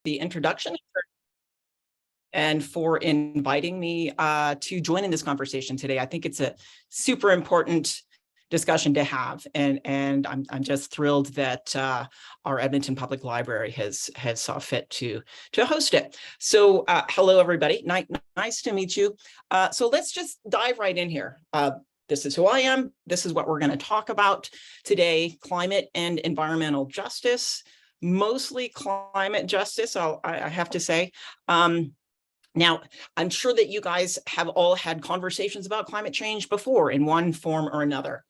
the introduction and for inviting me to join in this conversation today. I think it's a super important discussion to have, and I'm just thrilled that our Edmonton Public Library has saw fit to host it. So hello everybody, nice to meet you. So let's just dive right in here. This is who I am. This is what we're going to talk about today: climate and environmental justice, mostly climate justice, I have to say. Now, I'm sure that you guys have all had conversations about climate change before in one form or another.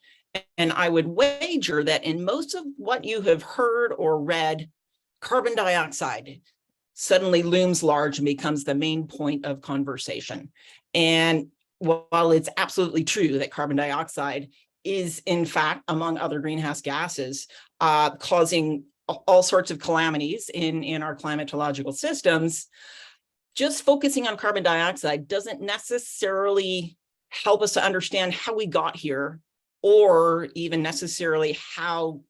And I would wager that in most of what you have heard or read, carbon dioxide suddenly looms large and becomes the main point of conversation. And while it's absolutely true that carbon dioxide is, in fact, among other greenhouse gases, causing all sorts of calamities in our climatological systems, just focusing on carbon dioxide doesn't necessarily help us to understand how we got here, or even necessarily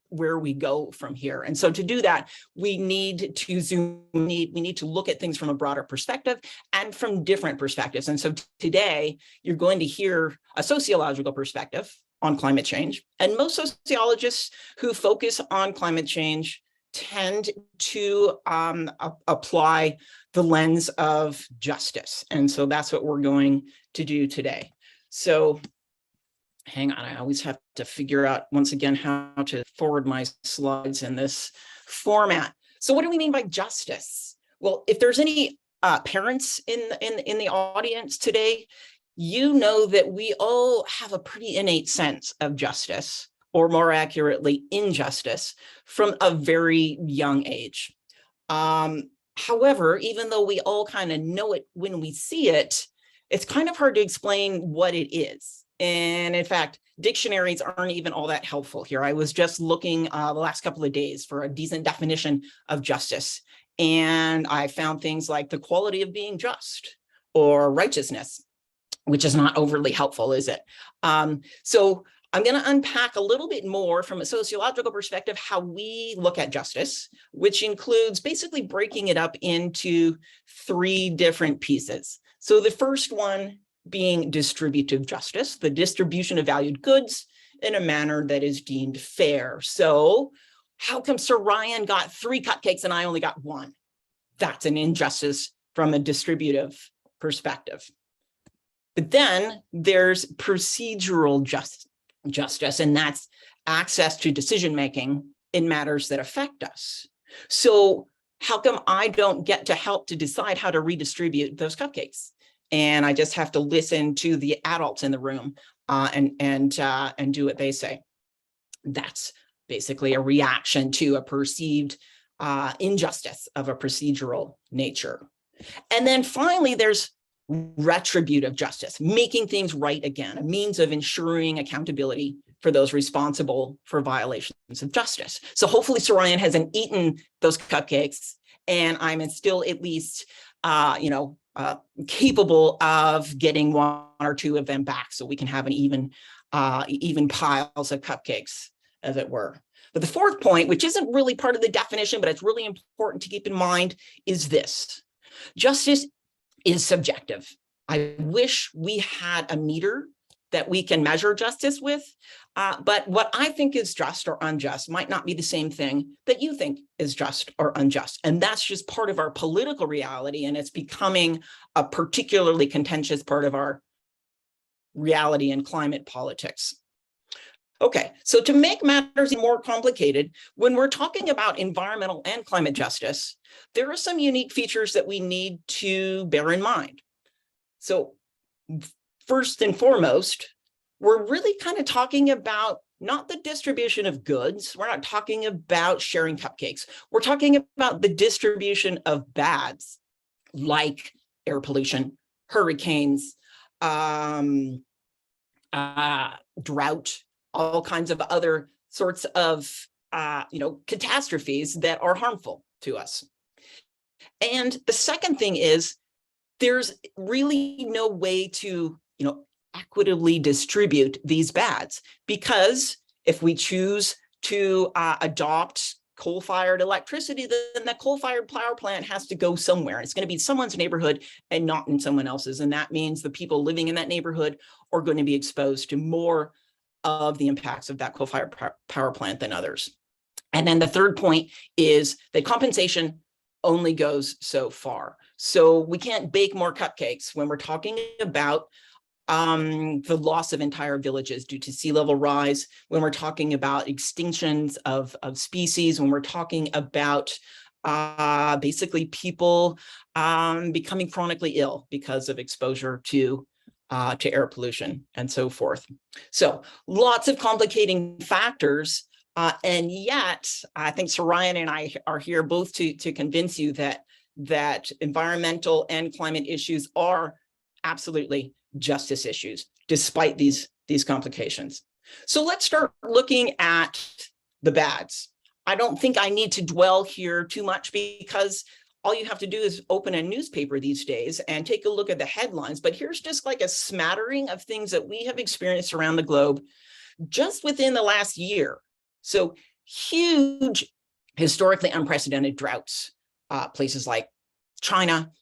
where we go from here. And so to do that, we need to we need to look at things from a broader perspective and from different perspectives. And so today you're going to hear a sociological perspective on climate change. And most sociologists who focus on climate change tend to apply the lens of justice. And so that's what we're going to do today. So hang on, I always have to figure out once again how to forward my slides in this format. So what do we mean by justice? Well, if there's any parents in the audience today, you know that we all have a pretty innate sense of justice, or more accurately, injustice, from a very young age. However, even though we all kind of know it when we see it, it's kind of hard to explain what it is. And in fact, dictionaries aren't even all that helpful here. I was just looking the last couple of days for a decent definition of justice, and I found things like the quality of being just or righteousness, which is not overly helpful, is it? So I'm going to unpack a little bit more from a sociological perspective how we look at justice, which includes basically breaking it up into three different pieces. So the first one being distributive justice, the distribution of valued goods in a manner that is deemed fair. So how come Sourayan got 3 cupcakes and I only got 1? That's an injustice from a distributive perspective. But then there's procedural justice, and that's access to decision-making in matters that affect us. So how come I don't get to help to decide how to redistribute those cupcakes? And I just have to listen to the adults in the room and do what they say. That's basically a reaction to a perceived injustice of a procedural nature. And then finally, there's retributive justice, making things right again, a means of ensuring accountability for those responsible for violations of justice. So hopefully Sourayan hasn't eaten those cupcakes, and I'm still at least, capable of getting 1 or 2 of them back, so we can have an even piles of cupcakes, as it were. But the fourth point, which isn't really part of the definition, but it's really important to keep in mind, is this: justice is subjective. I wish we had a meter that we can measure justice with, but what I think is just or unjust might not be the same thing that you think is just or unjust. And that's just part of our political reality, and it's becoming a particularly contentious part of our reality in climate politics. Okay, so to make matters more complicated, when we're talking about environmental and climate justice, there are some unique features that we need to bear in mind. So first and foremost, we're really kind of talking about not the distribution of goods. We're not talking about sharing cupcakes. We're talking about the distribution of bads, like air pollution, hurricanes, drought, all kinds of other sorts of catastrophes that are harmful to us. And the second thing is, there's really no way to equitably distribute these bads, because if we choose to adopt coal-fired electricity, then that coal-fired power plant has to go somewhere. It's going to be someone's neighborhood and not in someone else's. And that means the people living in that neighborhood are going to be exposed to more of the impacts of that coal-fired power plant than others. And then the third point is that compensation only goes so far. So we can't bake more cupcakes when we're talking about the loss of entire villages due to sea level rise, when we're talking about extinctions of species, when we're talking about basically people becoming chronically ill because of exposure to air pollution and so forth. So lots of complicating factors, and yet I think Sourayan and I are here both to convince you that environmental and climate issues are absolutely justice issues, despite these complications. So let's start looking at the bads. I don't think I need to dwell here too much, because all you have to do is open a newspaper these days and take a look at the headlines. But here's just like a smattering of things that we have experienced around the globe just within the last year. So huge, historically unprecedented droughts, places like China,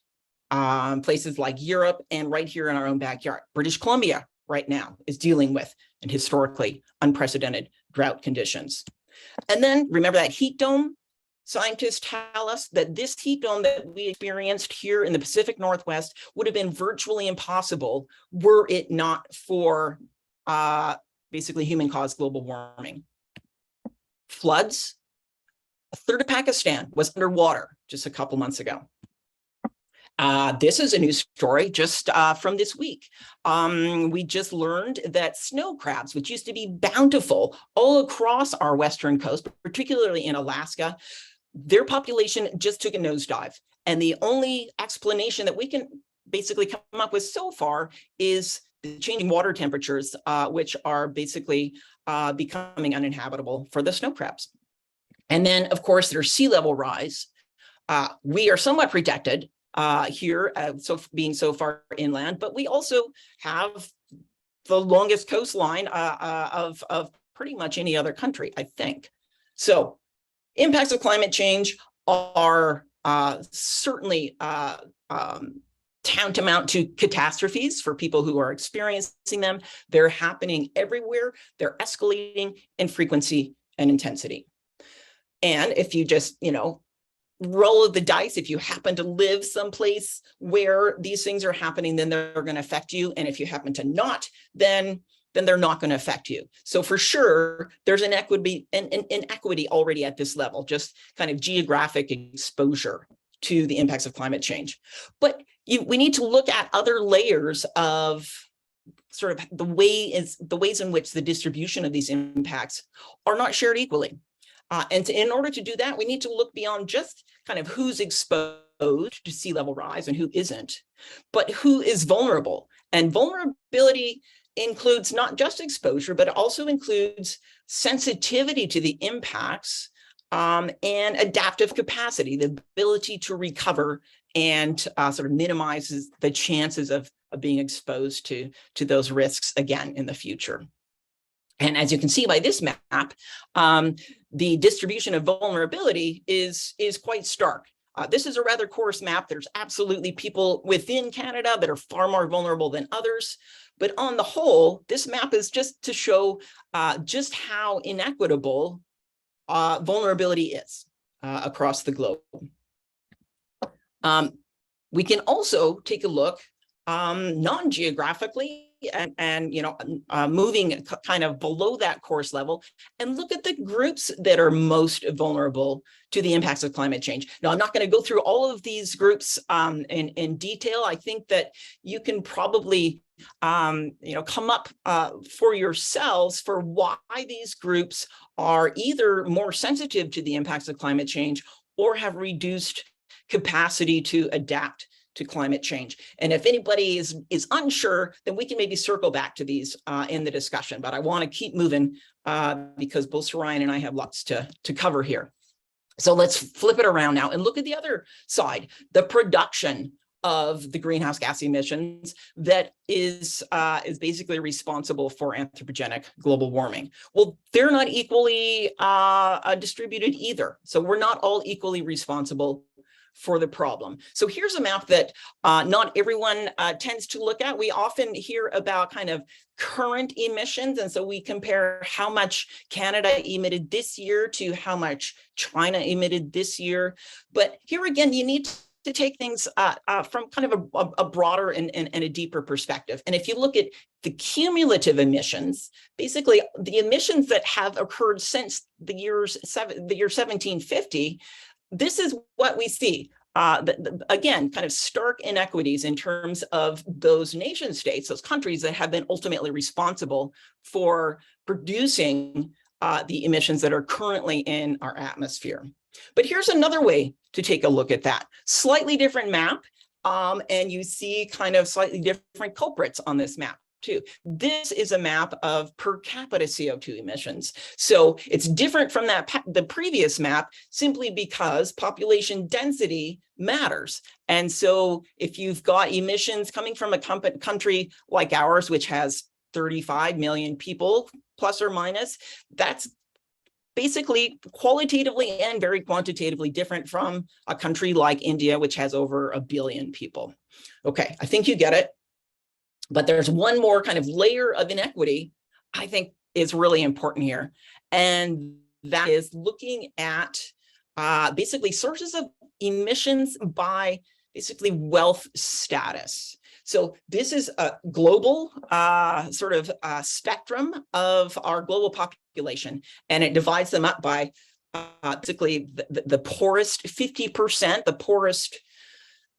places like Europe, and right here in our own backyard. British Columbia right now is dealing with an historically unprecedented drought conditions. And then remember that heat dome? Scientists tell us that this heat dome that we experienced here in the Pacific Northwest would have been virtually impossible were it not for basically human-caused global warming. Floods. A third of Pakistan was underwater just a couple months ago. This is a news story just from this week. We just learned that snow crabs, which used to be bountiful all across our western coast, particularly in Alaska, their population just took a nosedive. And the only explanation that we can basically come up with so far is the changing water temperatures, which are basically becoming uninhabitable for the snow crabs. And then, of course, there's sea level rise. We are somewhat protected here, being so far inland, but we also have the longest coastline of pretty much any other country, I think. So impacts of climate change are certainly tantamount to catastrophes for people who are experiencing them. They're happening everywhere. They're escalating in frequency and intensity. And if you just, roll of the dice, if you happen to live someplace where these things are happening, then they're going to affect you. And if you happen to not, then they're not going to affect you. So for sure, there's an inequity already at this level, just kind of geographic exposure to the impacts of climate change. But we need to look at other layers of sort of the ways in which the distribution of these impacts are not shared equally. And in order to do that, we need to look beyond just kind of who's exposed to sea level rise and who isn't, but who is vulnerable. And vulnerability includes not just exposure, but it also includes sensitivity to the impacts and adaptive capacity, the ability to recover and sort of minimizes the chances of being exposed to those risks again in the future. And as you can see by this map, the distribution of vulnerability is quite stark. This is a rather coarse map. There's absolutely people within Canada that are far more vulnerable than others. But on the whole, this map is just to show just how inequitable vulnerability is across the globe. We can also take a look non-geographically and moving kind of below that course level and look at the groups that are most vulnerable to the impacts of climate change. Now, I'm not going to go through all of these groups in detail. I think that you can probably come up for yourselves for why these groups are either more sensitive to the impacts of climate change or have reduced capacity to adapt to climate change. And if anybody is unsure, then we can maybe circle back to these in the discussion. But I want to keep moving because both Sourayan and I have lots to cover here. So let's flip it around now and look at the other side, the production of the greenhouse gas emissions that is basically responsible for anthropogenic global warming. Well, they're not equally distributed either. So we're not all equally responsible for the problem. So here's a map that not everyone tends to look at. We often hear about kind of current emissions. And so we compare how much Canada emitted this year to how much China emitted this year. But here again, you need to take things from kind of a broader and a deeper perspective. And if you look at the cumulative emissions, basically the emissions that have occurred since the year 1750, this is what we see. Again, kind of stark inequities in terms of those nation states, those countries that have been ultimately responsible for producing the emissions that are currently in our atmosphere. But here's another way to take a look at that. Slightly different map, and you see kind of slightly different culprits on this map too. This is a map of per capita CO2 emissions. So it's different from the previous map simply because population density matters. And so if you've got emissions coming from a country like ours, which has 35 million people, plus or minus, that's basically qualitatively and very quantitatively different from a country like India, which has over 1 billion people. Okay, I think you get it. But there's one more kind of layer of inequity I think is really important here. And that is looking at basically sources of emissions by basically wealth status. So this is a global sort of spectrum of our global population, and it divides them up by basically the poorest 50%, the poorest,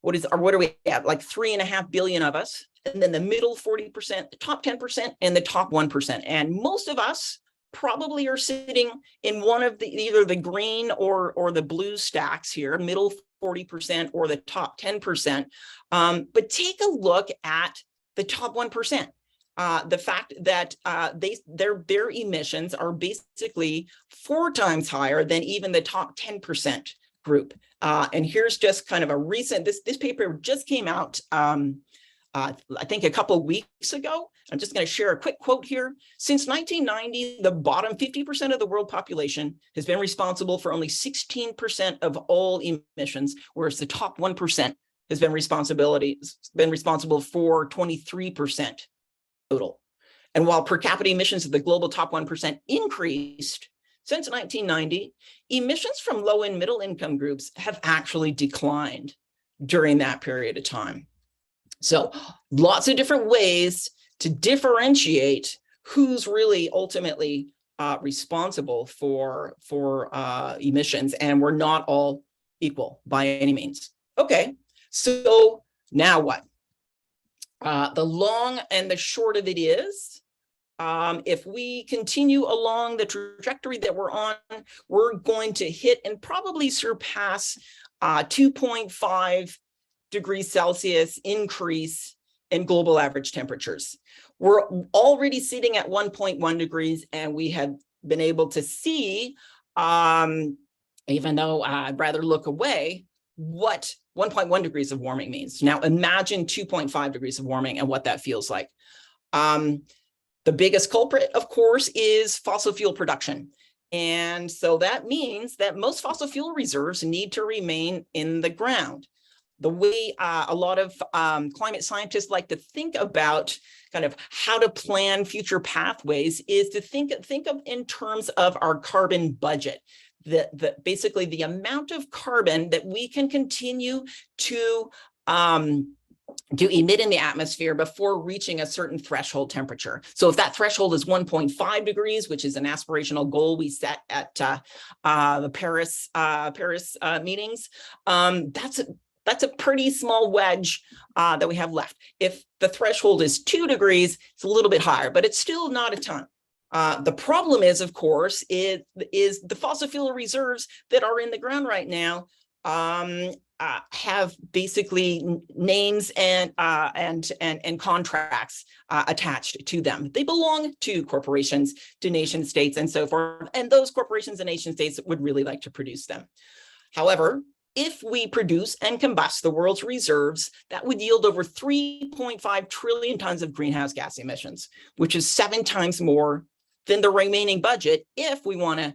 what are we at, like 3.5 billion of us, and then the middle 40%, the top 10%, and the top 1%. And most of us probably are sitting in one of either the green or the blue stacks here, middle 40% or the top 10%. But take a look at the top 1%. The fact that their emissions are basically 4 times higher than even the top 10% group. And here's just kind of a recent, this paper just came out, I think a couple of weeks ago. I'm just going to share a quick quote here. Since 1990, the bottom 50% of the world population has been responsible for only 16% of all emissions, whereas the top 1% has been responsible for 23% total. And while per capita emissions of the global top 1% increased since 1990, emissions from low and middle income groups have actually declined during that period of time. So lots of different ways to differentiate who's really ultimately responsible for emissions, and we're not all equal by any means. Okay, so now what? The long and the short of it is, if we continue along the trajectory that we're on, we're going to hit and probably surpass 2.5 degrees Celsius increase in global average temperatures. We're already sitting at 1.1 degrees, and we have been able to see, even though I'd rather look away, what 1.1 degrees of warming means. Now imagine 2.5 degrees of warming and what that feels like. The biggest culprit, of course, is fossil fuel production. And so that means that most fossil fuel reserves need to remain in the ground. The way a lot of climate scientists like to think about kind of how to plan future pathways is to think of in terms of our carbon budget. Basically the amount of carbon that we can continue to emit in the atmosphere before reaching a certain threshold temperature. So if that threshold is 1.5 degrees, which is an aspirational goal we set at the Paris meetings, that's a pretty small wedge that we have left. If the threshold is 2 degrees, it's a little bit higher, but it's still not a ton. The problem is, of course, is the fossil fuel reserves that are in the ground right now have basically names and contracts attached to them. They belong to corporations, to nation states, and so forth. And those corporations and nation states would really like to produce them. However, If we produce and combust the world's reserves, that would yield over 3.5 trillion tons of greenhouse gas emissions, which is 7 times more than the remaining budget if we want to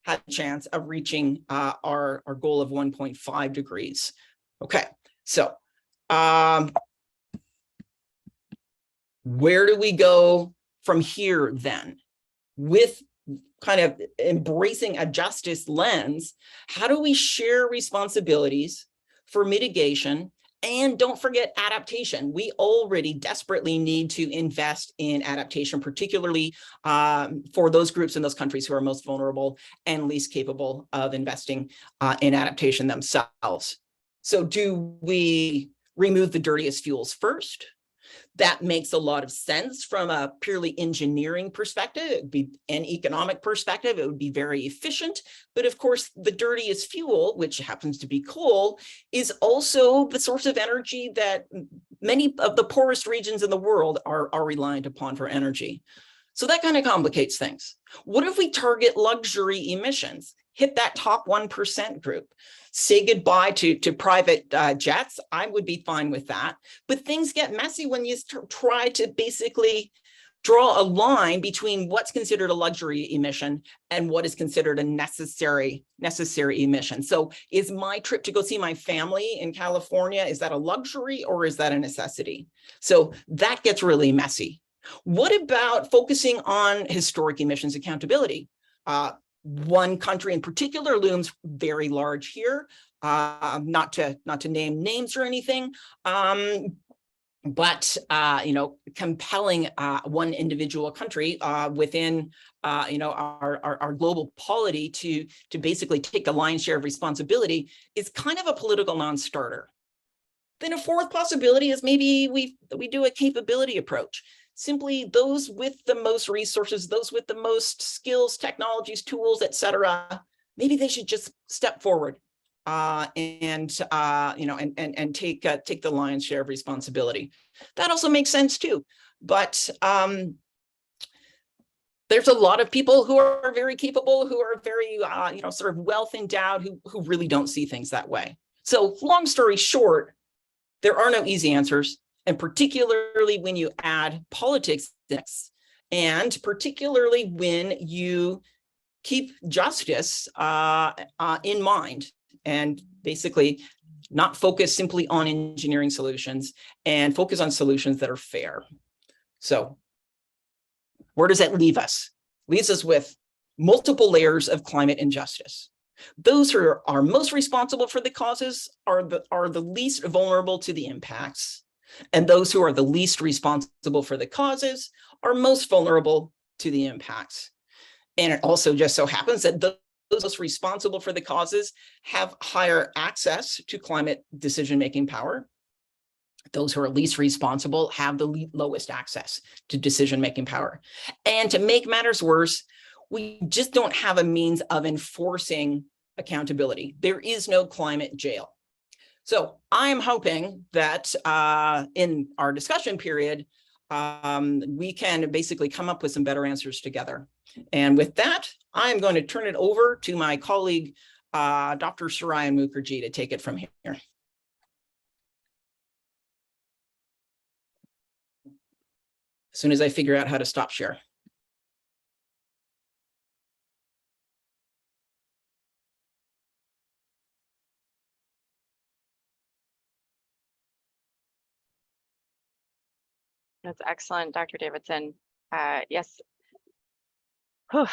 have a chance of reaching our goal of 1.5 degrees. Okay, so where do we go from here then? With kind of embracing a justice lens, how do we share responsibilities for mitigation? And don't forget adaptation. We already desperately need to invest in adaptation, particularly for those groups in those countries who are most vulnerable and least capable of investing in adaptation themselves. So do we remove the dirtiest fuels first? That makes a lot of sense from a purely engineering perspective. It would be an economic perspective. It would be very efficient. But of course, the dirtiest fuel, which happens to be coal, is also the source of energy that many of the poorest regions in the world are reliant upon for energy. So that kind of complicates things. What if we target luxury emissions? Hit that top 1% group. Say goodbye to private jets. I would be fine with that. But things get messy when you try to basically draw a line between what's considered a luxury emission and what is considered a necessary emission. So is my trip to go see my family in California, is that a luxury or is that a necessity? So that gets really messy. What about focusing on historic emissions accountability? One country in particular looms very large here, not to name names or anything, but compelling one individual country within our global polity to basically take a lion's share of responsibility is kind of a political non-starter. Then a fourth possibility is maybe we do a capability approach. Simply those with the most resources, those with the most skills, technologies, tools, etc. Maybe they should just step forward and take the lion's share of responsibility. That also makes sense too. But there's a lot of people who are very capable, who are very sort of wealth endowed, who really don't see things that way. So long story short, there are no easy answers. And particularly when you add politics, and particularly when you keep justice in mind and basically not focus simply on engineering solutions and focus on solutions that are fair. So where does that leave us? Leaves us with multiple layers of climate injustice. Those who are most responsible for the causes are the least vulnerable to the impacts. And those who are the least responsible for the causes are most vulnerable to the impacts. And it also just so happens that those most responsible for the causes have higher access to climate decision-making power. Those who are least responsible have the lowest access to decision-making power. And to make matters worse, we just don't have a means of enforcing accountability. There is no climate jail. So I'm hoping that in our discussion period, we can basically come up with some better answers together. And with that, I'm going to turn it over to my colleague, Dr. Sourayan Mookerjea, to take it from here. As soon as I figure out how to stop share. That's excellent, Dr. Davidson. Yes. Whew.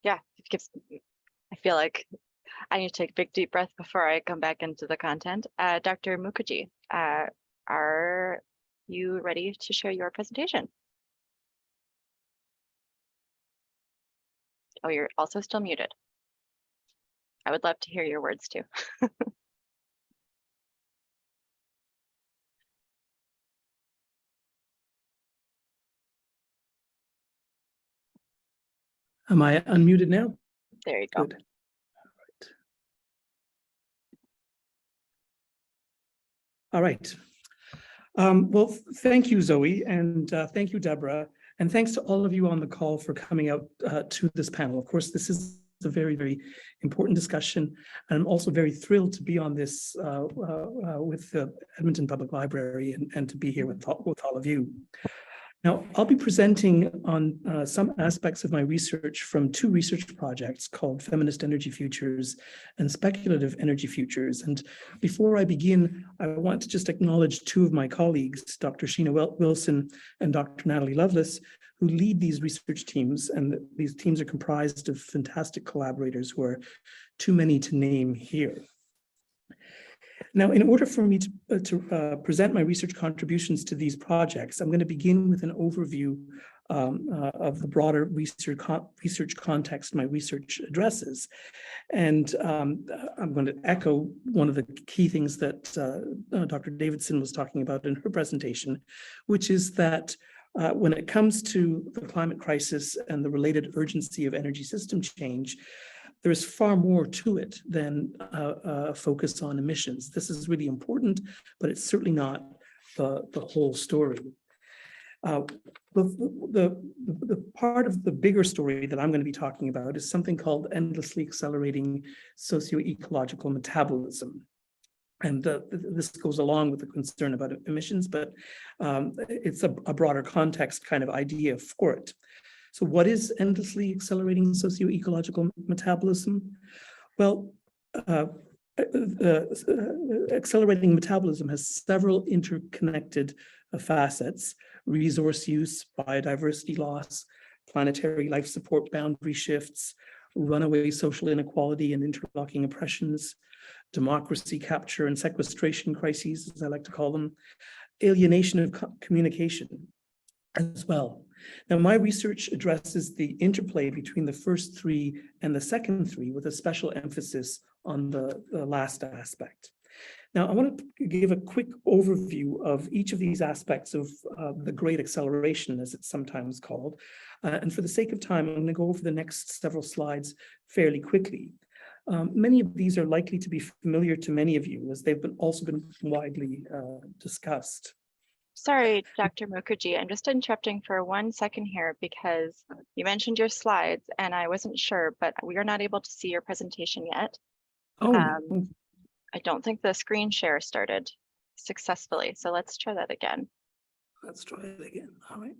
Yeah, it gives, I feel like I need to take a big deep breath before I come back into the content. Dr. Mookerjea, are you ready to share your presentation? Oh, you're also still muted. I would love to hear your words too. Am I unmuted now? There you go. Good. All right. Well, thank you, Zoe, and thank you, Debra, and thanks to all of you on the call for coming out to this panel. Of course, this is a very, very important discussion. And I'm also very thrilled to be on this with the Edmonton Public Library and to be here with all of you. Now, I'll be presenting on some aspects of my research from two research projects called Feminist Energy Futures and Speculative Energy Futures. And before I begin, I want to just acknowledge two of my colleagues, Dr. Sheena Wilson and Dr. Natalie Lovelace, who lead these research teams. And these teams are comprised of fantastic collaborators who are too many to name here. Now, in order for me to present my research contributions to these projects, I'm going to begin with an overview of the broader research context my research addresses. And I'm going to echo one of the key things that Dr. Davidson was talking about in her presentation, which is that when it comes to the climate crisis and the related urgency of energy system change, there is far more to it than a focus on emissions. This is really important, but it's certainly not the whole story. The part of the bigger story that I'm going to be talking about is something called endlessly accelerating socio-ecological metabolism. And this goes along with the concern about emissions, but it's a broader context kind of idea for it. So what is endlessly accelerating socio-ecological metabolism? Well, accelerating metabolism has several interconnected facets: resource use, biodiversity loss, planetary life support boundary shifts, runaway social inequality and interlocking oppressions, democracy capture and sequestration crises, as I like to call them, alienation of communication as well. Now, my research addresses the interplay between the first three and the second three, with a special emphasis on the last aspect. Now, I want to give a quick overview of each of these aspects of the Great Acceleration, as it's sometimes called. And for the sake of time, I'm going to go over the next several slides fairly quickly. Many of these are likely to be familiar to many of you, as they've also been widely discussed. Sorry, Dr. Mookerjea, I'm just interrupting for 1 second here because you mentioned your slides and I wasn't sure, but we are not able to see your presentation yet. Oh, I don't think the screen share started successfully, so let's try that again. let's try it again. All right.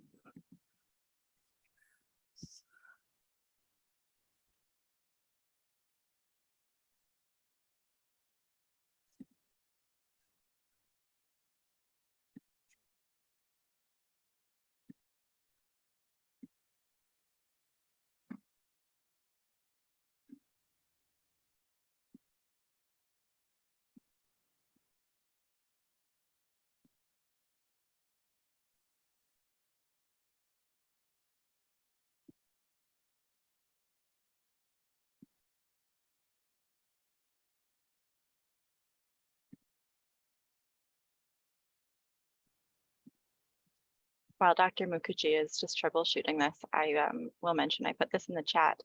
While Dr. Mookerjea is just troubleshooting this, I will mention I put this in the chat.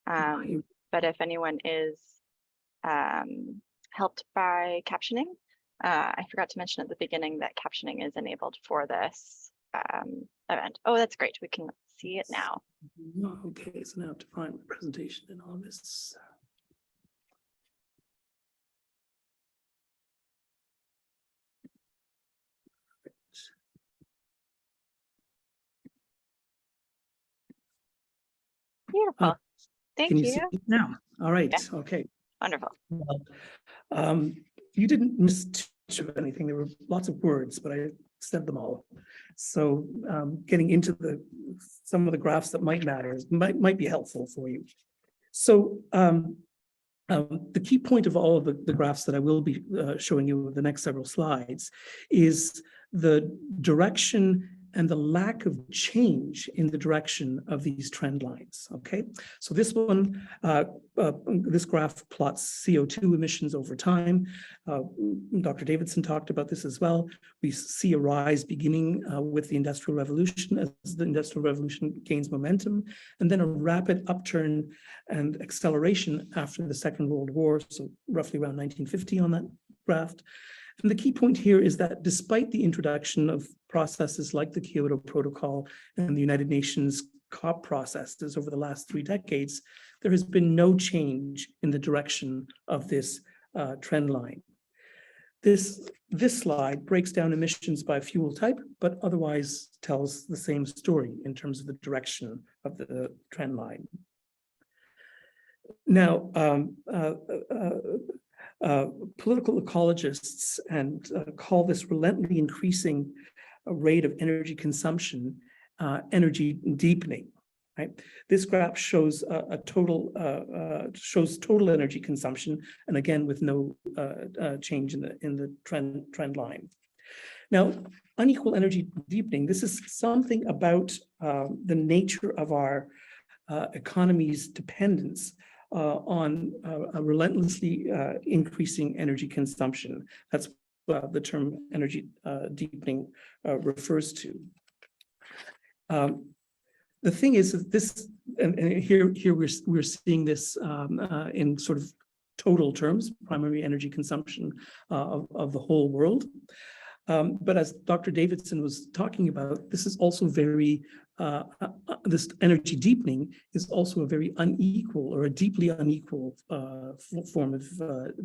But if anyone is helped by captioning, I forgot to mention at the beginning that captioning is enabled for this event. Oh, that's great. We can see it now. Okay, so now I have to find the presentation and all this. Beautiful. Thank Can you you. see it now? All right. Yeah. Okay. Wonderful. Well, you didn't miss too much of anything. There were lots of words, but I said them all. So getting into some of the graphs that might matter might be helpful for you. So the key point of all of the graphs that I will be showing you in the next several slides is the direction and the lack of change in the direction of these trend lines, okay? So this one, this graph plots CO2 emissions over time. Dr. Davidson talked about this as well. We see a rise beginning with the Industrial Revolution as the Industrial Revolution gains momentum, and then a rapid upturn and acceleration after the Second World War, so roughly around 1950 on that graph. And the key point here is that despite the introduction of processes like the Kyoto Protocol and the United Nations COP processes over the last 3 decades, there has been no change in the direction of this trend line. This slide breaks down emissions by fuel type, but otherwise tells the same story in terms of the direction of the trend line. Now, political ecologists call this relentlessly increasing rate of energy consumption energy deepening. Right. This graph shows total energy consumption, and again with no change in the trend line. Now, unequal energy deepening. This is something about the nature of our economy's dependence on a relentlessly increasing energy consumption. That's the term energy deepening refers to. The thing is that this, and here we're seeing this in sort of total terms, primary energy consumption of the whole world. But as Dr. Davidson was talking about, this is also very, this energy deepening is also a very unequal or a deeply unequal form of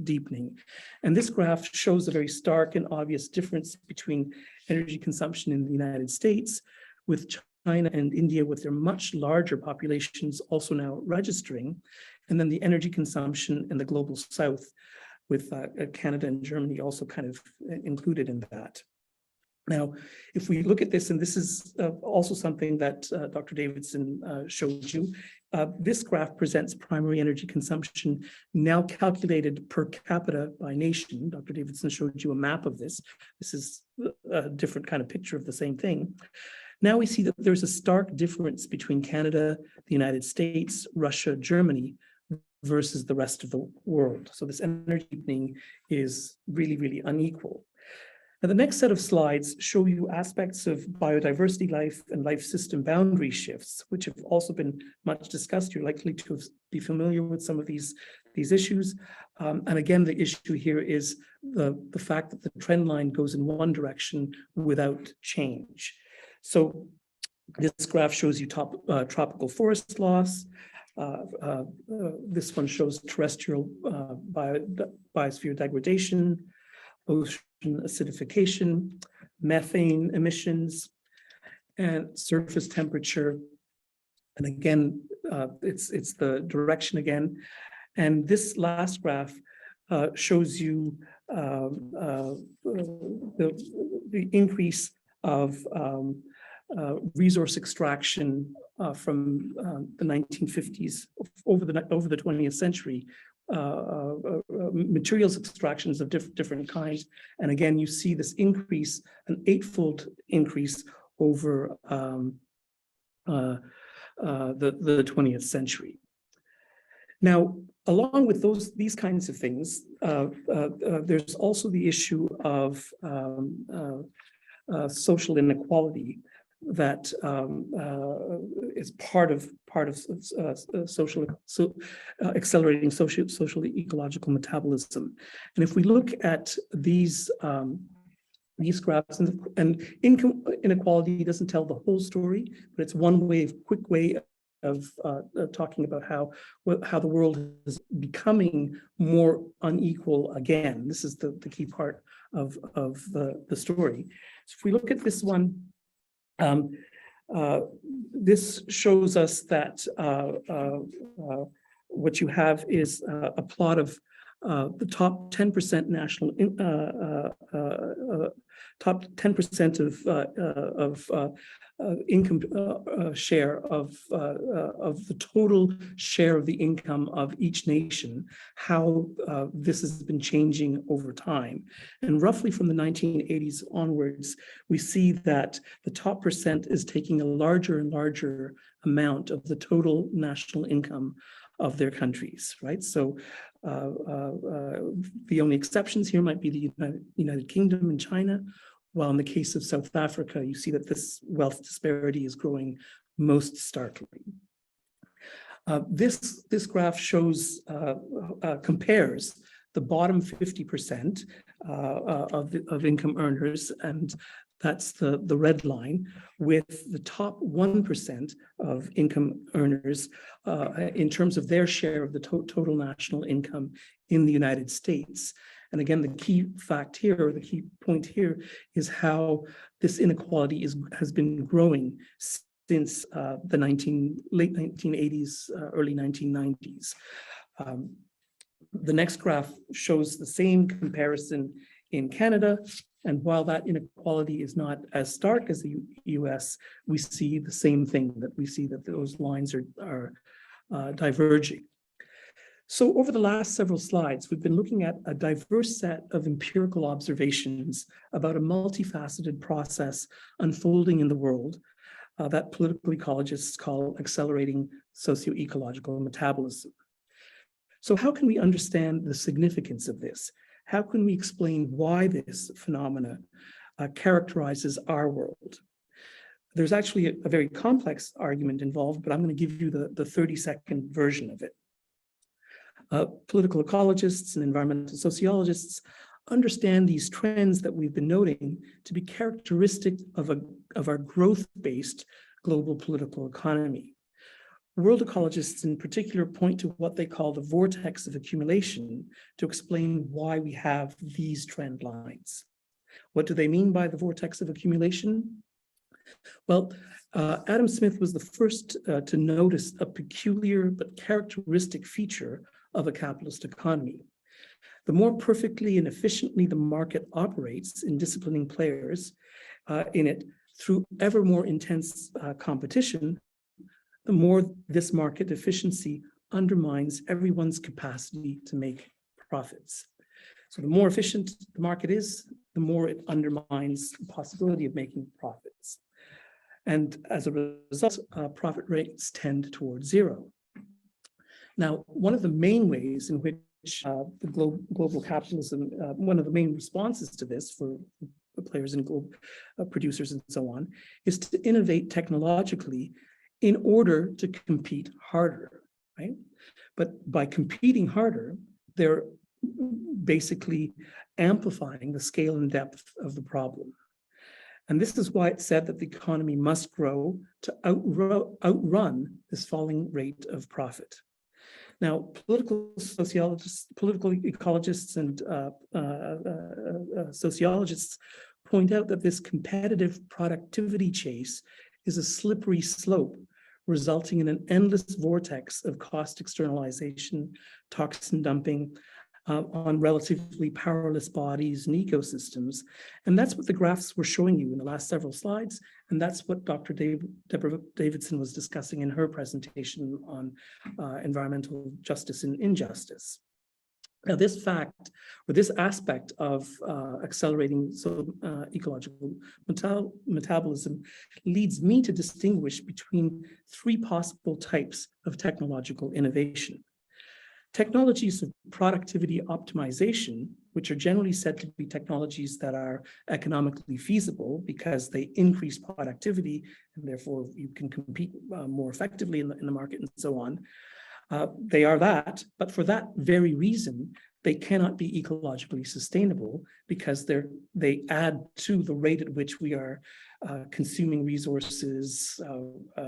deepening. And this graph shows a very stark and obvious difference between energy consumption in the United States, with China and India with their much larger populations also now registering, and then the energy consumption in the global south with Canada and Germany also kind of included in that. Now, if we look at this, and this is also something that Dr. Davidson showed you, this graph presents primary energy consumption now calculated per capita by nation. Dr. Davidson showed you a map of this. This is a different kind of picture of the same thing. Now we see that there's a stark difference between Canada, the United States, Russia, Germany, versus the rest of the world. So this energy deepening is really, really unequal. Now, the next set of slides show you aspects of biodiversity life and life system boundary shifts, which have also been much discussed. You're likely to be familiar with some of these issues. And again, the issue here is the fact that the trend line goes in one direction without change. So this graph shows you tropical forest loss. This one shows terrestrial biosphere degradation, ocean acidification, methane emissions, and surface temperature. And again, it's the direction again. And this last graph shows you the increase of resource extraction from the 1950s over the 20th century, materials extractions of different kinds. And again, you see this increase, an eightfold increase over the 20th century. Now, along with these kinds of things, there's also the issue of social inequality that is part of accelerating social ecological metabolism. And if we look at these graphs, and income inequality doesn't tell the whole story, but it's one quick way of talking about how the world is becoming more unequal again. This is the key part of the story. So if we look at this one, this shows us that what you have is a plot of the top 10% national top 10% of income share of the total share of the income of each nation, how this has been changing over time. And roughly from the 1980s onwards, we see that the top percent is taking a larger and larger amount of the total national income of their countries, right? So the only exceptions here might be the United Kingdom and China, while in the case of South Africa, you see that this wealth disparity is growing most starkly. This graph shows, compares the bottom 50% of income earners and That's the red line, with the top 1% of income earners in terms of their share of the total national income in the United States. And again, the key fact here, or the key point here, is how this inequality has been growing since the late 1980s, early 1990s. The next graph shows the same comparison in Canada. And while that inequality is not as stark as the US, we see the same thing, that we see that those lines are diverging. So over the last several slides, we've been looking at a diverse set of empirical observations about a multifaceted process unfolding in the world that political ecologists call accelerating socio-ecological metabolism. So how can we understand the significance of this? How can we explain why this phenomena characterizes our world? There's actually a very complex argument involved, but I'm going to give you the 30-second version of it. Political ecologists and environmental sociologists understand these trends that we've been noting to be characteristic of our growth-based global political economy. World ecologists in particular point to what they call the vortex of accumulation to explain why we have these trend lines. What do they mean by the vortex of accumulation? Well, Adam Smith was the first to notice a peculiar but characteristic feature of a capitalist economy. The more perfectly and efficiently the market operates in disciplining players in it through ever more intense competition, the more this market efficiency undermines everyone's capacity to make profits. So the more efficient the market is, the more it undermines the possibility of making profits. And as a result, profit rates tend towards zero. Now, one of the main ways in which the global capitalism, one of the main responses to this for the players and global producers and so on, is to innovate technologically in order to compete harder, right? But by competing harder, they're basically amplifying the scale and depth of the problem. And this is why it's said that the economy must grow to outrun this falling rate of profit. Now, political sociologists, political ecologists, and sociologists point out that this competitive productivity chase is a slippery slope, resulting in an endless vortex of cost externalization, toxin dumping on relatively powerless bodies and ecosystems. And that's what the graphs were showing you in the last several slides. And that's what Dr. Debra Davidson was discussing in her presentation on environmental justice and injustice. Now, this fact, or this aspect of accelerating ecological metabolism leads me to distinguish between three possible types of technological innovation. Technologies of productivity optimization, which are generally said to be technologies that are economically feasible because they increase productivity and therefore you can compete more effectively in the market and so on. They are that, but for that very reason, they cannot be ecologically sustainable because they add to the rate at which we are consuming resources,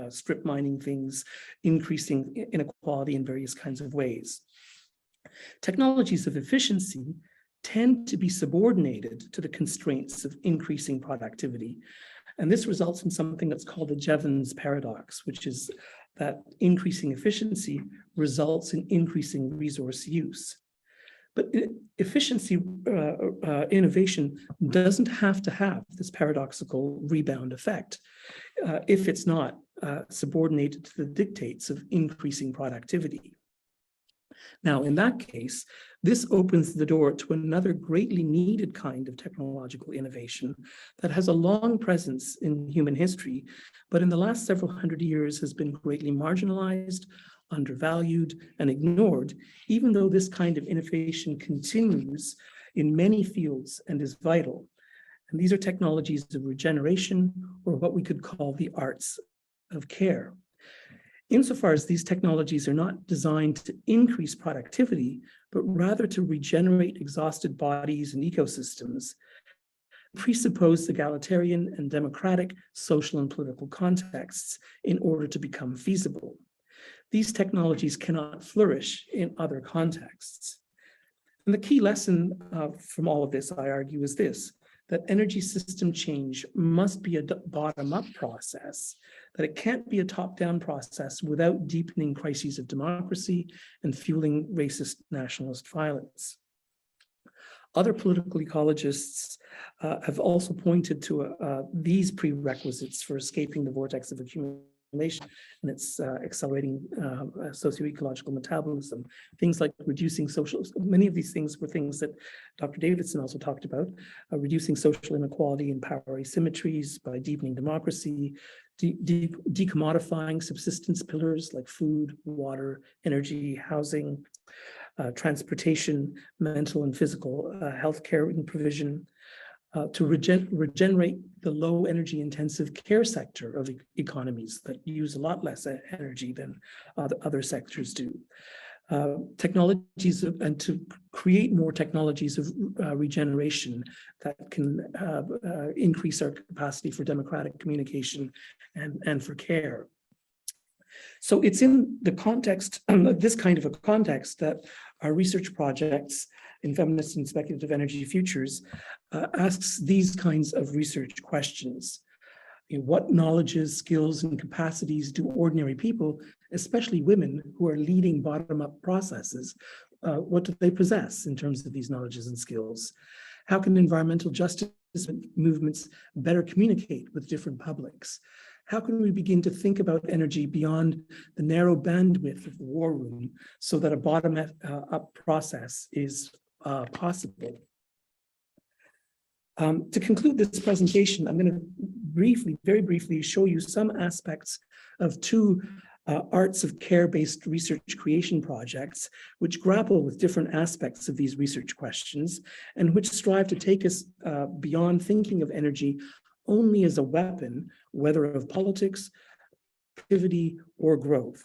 strip mining things, increasing inequality in various kinds of ways. Technologies of efficiency tend to be subordinated to the constraints of increasing productivity. And this results in something that's called the Jevons paradox, which is that increasing efficiency results in increasing resource use. But efficiency innovation doesn't have to have this paradoxical rebound effect if it's not subordinated to the dictates of increasing productivity. Now, in that case, this opens the door to another greatly needed kind of technological innovation that has a long presence in human history, but in the last several hundred years has been greatly marginalized, undervalued, and ignored, even though this kind of innovation continues in many fields and is vital. And these are technologies of regeneration, or what we could call the arts of care. Insofar as these technologies are not designed to increase productivity, but rather to regenerate exhausted bodies and ecosystems, presuppose egalitarian and democratic social and political contexts in order to become feasible. These technologies cannot flourish in other contexts. And the key lesson from all of this, I argue, is this: that energy system change must be a bottom-up process, that it can't be a top-down process without deepening crises of democracy and fueling racist nationalist violence. Other political ecologists have also pointed to these prerequisites for escaping the vortex of accumulation and its accelerating socio-ecological metabolism. Things like reducing social, many of these things were things that Dr. Davidson also talked about, reducing social inequality and power asymmetries by deepening democracy, decommodifying subsistence pillars like food, water, energy, housing, transportation, mental and physical healthcare provision, to regenerate the low energy intensive care sector of economies that use a lot less energy than other sectors do. Technologies and to create more technologies of regeneration that can increase our capacity for democratic communication and for care. So it's in the context, this kind of a context, that our research projects in feminist and speculative energy futures asks these kinds of research questions. What knowledges, skills, and capacities do ordinary people, especially women who are leading bottom-up processes, what do they possess in terms of these knowledges and skills? How can environmental justice movements better communicate with different publics? How can we begin to think about energy beyond the narrow bandwidth of the war room so that a bottom-up process is possible? To conclude this presentation, I'm going to very briefly show you some aspects of two arts of care-based research creation projects, which grapple with different aspects of these research questions and which strive to take us beyond thinking of energy only as a weapon, whether of politics, activity, or growth.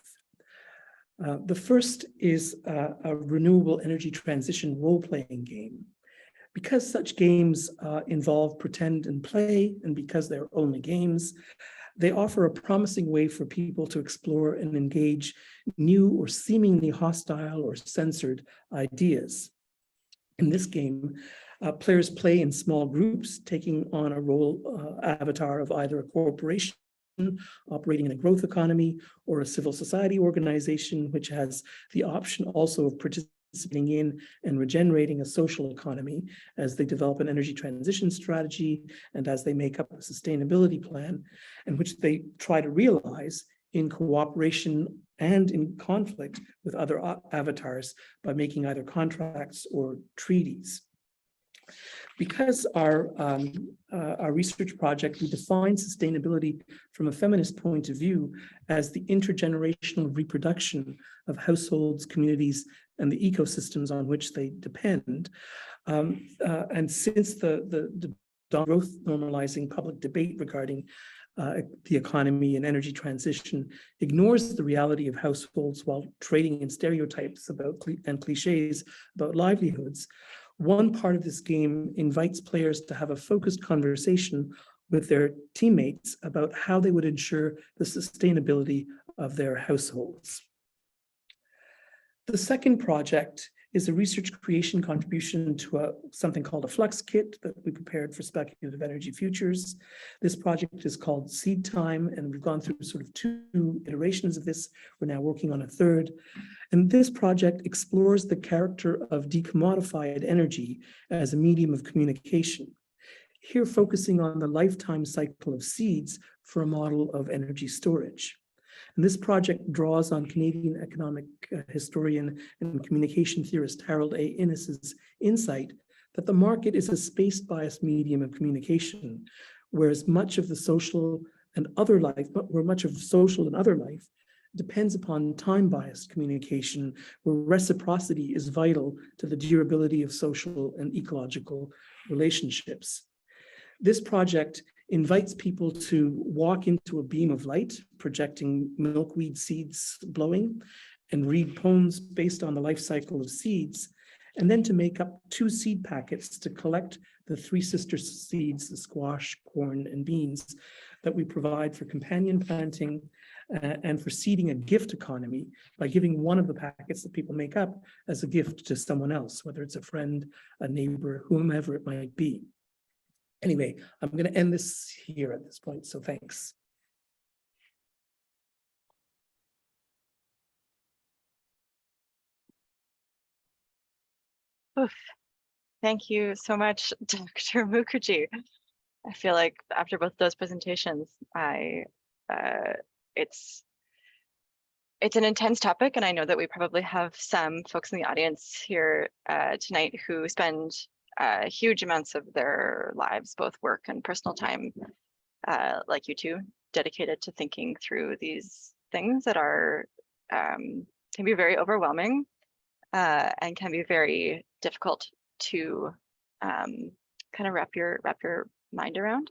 The first is a renewable energy transition role-playing game. Because such games involve pretend and play, and because they're only games, they offer a promising way for people to explore and engage new or seemingly hostile or censored ideas. In this game, players play in small groups, taking on a role avatar of either a corporation operating in a growth economy or a civil society organization, which has the option also of participating in and regenerating a social economy as they develop an energy transition strategy and as they make up a sustainability plan, and which they try to realize in cooperation and in conflict with other avatars by making either contracts or treaties. Because our research project, we define sustainability from a feminist point of view as the intergenerational reproduction of households, communities, and the ecosystems on which they depend. And since the growth normalizing public debate regarding the economy and energy transition ignores the reality of households while trading in stereotypes about and cliches about livelihoods, one part of this game invites players to have a focused conversation with their teammates about how they would ensure the sustainability of their households. The second project is a research creation contribution to something called a flux kit that we prepared for speculative energy futures. This project is called Seed Time, and we've gone through sort of 2 iterations of this. We're now working on a third. And this project explores the character of decommodified energy as a medium of communication, here focusing on the lifetime cycle of seeds for a model of energy storage. And this project draws on Canadian economic historian and communication theorist Harold A. Innis's insight that the market is a space-biased medium of communication, whereas much of the social and other life, where much of social and other life depends upon time-biased communication, where reciprocity is vital to the durability of social and ecological relationships. This project invites people to walk into a beam of light, projecting milkweed seeds blowing, and read poems based on the life cycle of seeds, and then to make up 2 seed packets to collect the three sister seeds, the squash, corn, and beans, that we provide for companion planting and for seeding a gift economy by giving one of the packets that people make up as a gift to someone else, whether it's a friend, a neighbor, whomever it might be. Anyway, I'm going to end this here at this point, so thanks. Oof. Thank you so much, Dr. Mookerjea. I feel like after both those presentations, it's an intense topic, and I know that we probably have some folks in the audience here tonight who spend huge amounts of their lives, both work and personal time, like you two, dedicated to thinking through these things that are can be very overwhelming and can be very difficult to kind of wrap your mind around.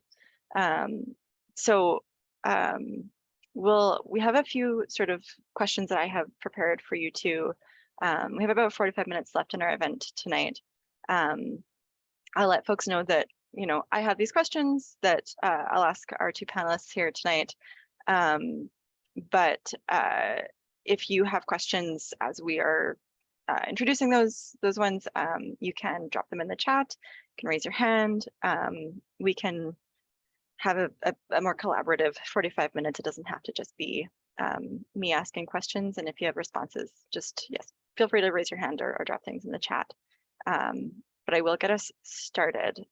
We have a few sort of questions that I have prepared for you two. We have about 45 minutes left in our event tonight. I'll let folks know that, you know, I have these questions that I'll ask our two panelists here tonight. But if you have questions as we are introducing those ones, you can drop them in the chat, you can raise your hand. We can have a more collaborative 45 minutes. It doesn't have to just be me asking questions. And if you have responses, just, yes, feel free to raise your hand or drop things in the chat. But I will get us started.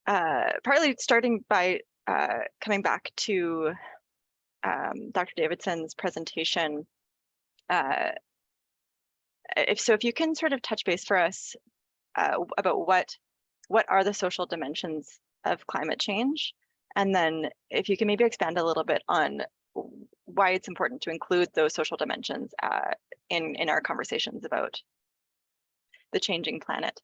Partly starting by coming back to Dr. Davidson's presentation. If you can sort of touch base for us about what are the social dimensions of climate change, and then if you can maybe expand a little bit on why it's important to include those social dimensions in our conversations about the changing planet.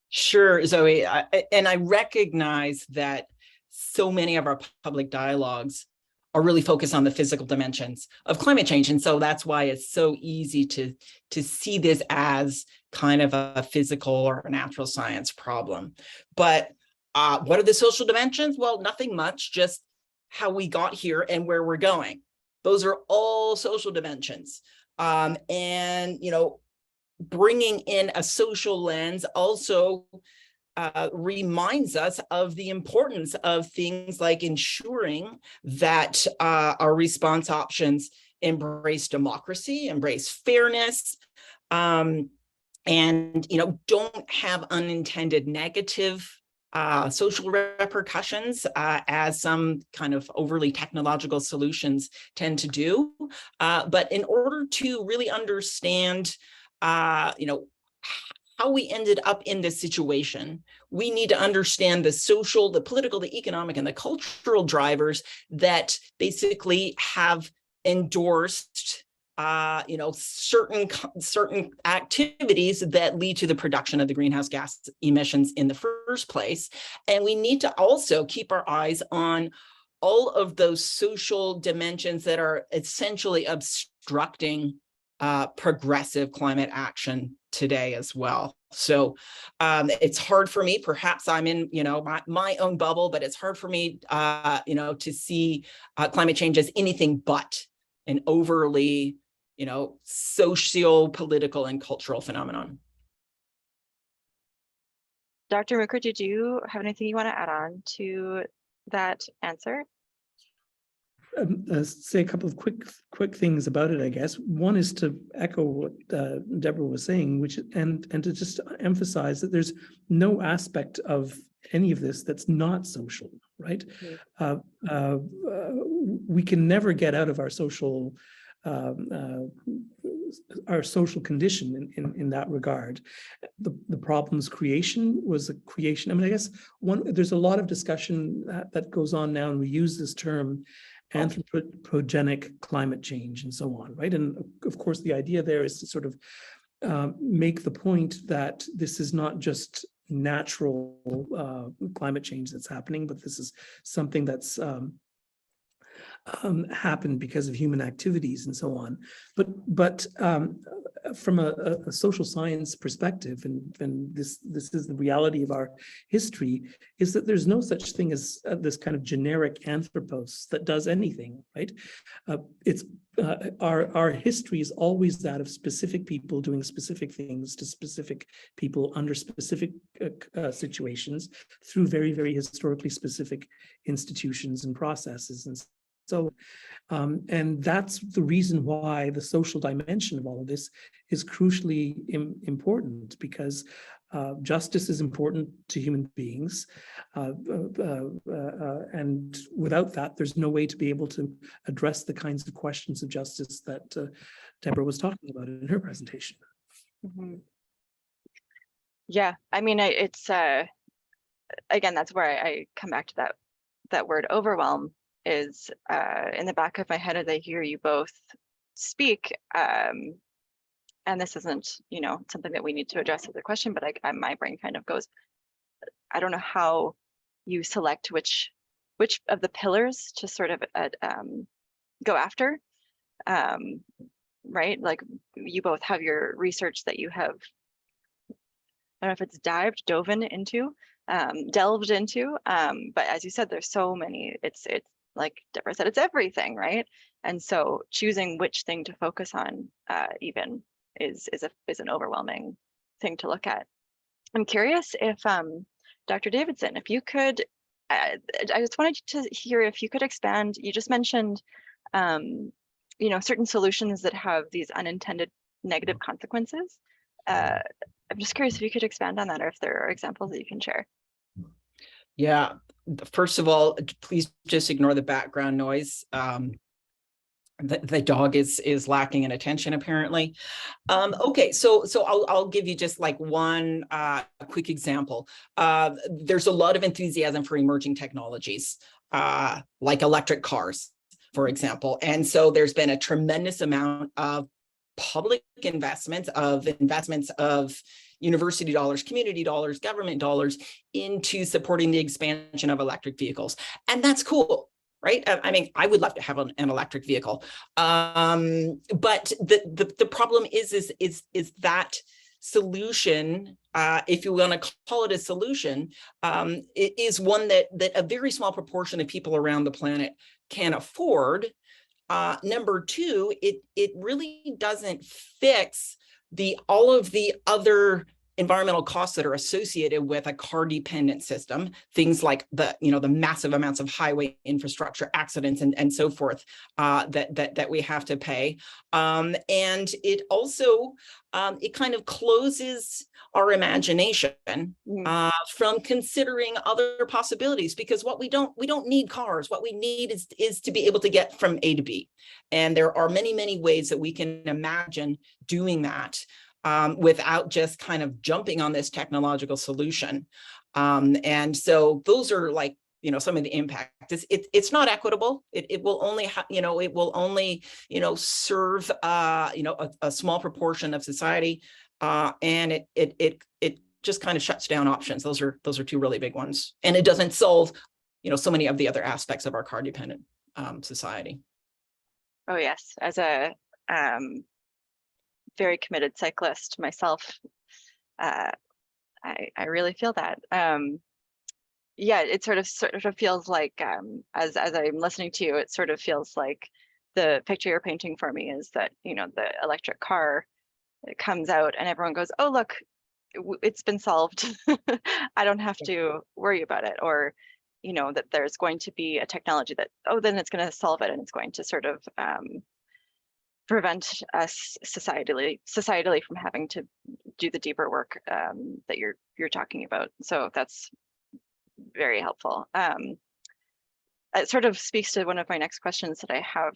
Sure, Zoe, and I recognize that so many of our public dialogues are really focused on the physical dimensions of climate change. And so that's why it's so easy to see this as kind of a physical or a natural science problem. But what are the social dimensions? Well, nothing much, just how we got here and where we're going. Those are all social dimensions. And, you know, bringing in a social lens also reminds us of the importance of things like ensuring that our response options embrace democracy, embrace fairness, and, you know, don't have unintended negative social repercussions as some kind of overly technological solutions tend to do. But in order to really understand, you know, how we ended up in this situation, we need to understand the social, the political, the economic, and the cultural drivers that basically have endorsed, you know, certain activities that lead to the production of the greenhouse gas emissions in the first place. And we need to also keep our eyes on all of those social dimensions that are essentially obstructing progressive climate action today as well. So it's hard for me, perhaps I'm in, you know, my own bubble, but it's hard for me, you know, to see climate change as anything but an overly, you know, socio, political, and cultural phenomenon. Dr. Mookerjea, did you have anything you want to add on to that answer? Say a couple of quick things about it, I guess. One is to echo what Debra was saying, which and to just emphasize that there's no aspect of any of this that's not social, right? We can never get out of our social condition in that regard. The problem's creation was a creation. I mean, I guess there's a lot of discussion that goes on now, and we use this term anthropogenic climate change and so on, right? And of course, the idea there is to sort of make the point that this is not just natural climate change that's happening, but this is something that's happen because of human activities and so on. But from a social science perspective, and this is the reality of our history, is that there's no such thing as this kind of generic anthropos that does anything, right? It's our history is always that of specific people doing specific things to specific people under specific situations through very, very historically specific institutions and processes. And so, and that's the reason why the social dimension of all of this is crucially important, because justice is important to human beings. And without that, there's no way to be able to address the kinds of questions of justice that Debra was talking about in her presentation. Mm-hmm. Yeah, I mean, it's again, that's where I come back to that word overwhelm is in the back of my head as I hear you both speak. And this isn't, something that we need to address as a question, but my brain kind of goes, I don't know how you select which of the pillars to sort of go after, right? Like you both have your research that you have, I don't know if it's delved into, but as you said, there's so many, it's like Debra said, it's everything, right? And so choosing which thing to focus on even is an overwhelming thing to look at. I'm curious if Dr. Davidson, if you could, I just wanted to hear if you could expand. You just mentioned, certain solutions that have these unintended negative consequences. I'm just curious if you could expand on that, or if there are examples that you can share. Yeah, first of all, please just ignore the background noise. The dog is lacking in attention, apparently. Okay, so I'll give you just like one quick example. There's a lot of enthusiasm for emerging technologies, like electric cars, for example. And so there's been a tremendous amount of public investments of university dollars, community dollars, government dollars into supporting the expansion of electric vehicles. And that's cool, right? I mean, I would love to have an electric vehicle. But the problem is that solution, if you want to call it a solution, it is one that a very small proportion of people around the planet can afford. Number two, it really doesn't fix all of the other environmental costs that are associated with a car dependent system, things like the massive amounts of highway infrastructure accidents and so forth that we have to pay. And it also, it kind of closes our imagination from considering other possibilities, because what we don't need cars. What we need is to be able to get from A to B. And there are many, many ways that we can imagine doing that without just kind of jumping on this technological solution. And so those are like, some of the impact. It's not equitable. It will only, it will only, serve, a small proportion of society. And it just kind of shuts down options. Those are two really big ones. And it doesn't solve, so many of the other aspects of our car dependent society. Oh yes, as a very committed cyclist myself, I really feel that. Yeah, it sort of feels like as I'm listening to you, it sort of feels like the picture you're painting for me is that the electric car, it comes out and everyone goes, oh look, it's been solved. I don't have to worry about it, or that there's going to be a technology that, oh, then it's going to solve it, and it's going to sort of prevent us societally from having to do the deeper work that you're talking about. So that's very helpful. It sort of speaks to one of my next questions that I have.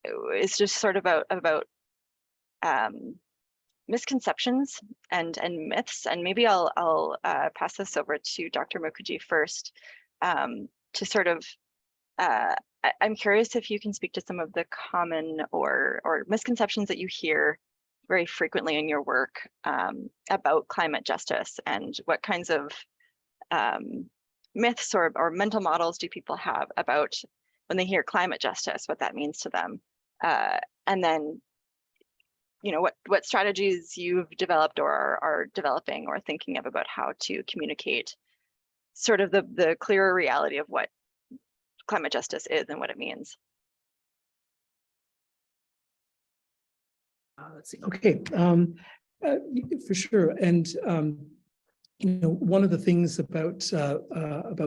It's just sort of about misconceptions and myths, and maybe I'll pass this over to Dr. Mookerjea first to sort of. I'm curious if you can speak to some of the common or misconceptions that you hear very frequently in your work about climate justice, and what kinds of myths or mental models do people have about when they hear climate justice, what that means to them. And then, what strategies you've developed or are developing or thinking of about how to communicate sort of the clearer reality of what climate justice is and what it means. Let's see. Okay, for sure. And one of the things about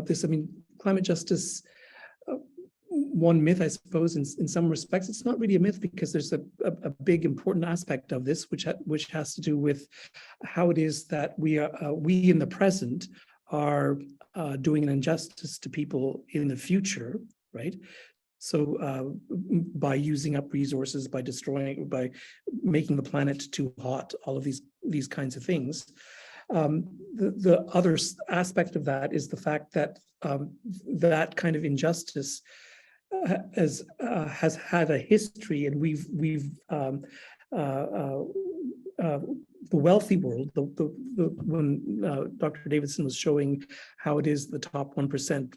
this, I mean, climate justice. One myth, I suppose, in some respects, it's not really a myth, because there's a big important aspect of this, which has to do with how it is that we in the present are doing an injustice to people in the future, right? So by using up resources, by destroying, by making the planet too hot, all of these kinds of things. The other aspect of that is the fact that that kind of injustice has had a history, and we've the wealthy world, when Dr. Davidson was showing how it is the top 1%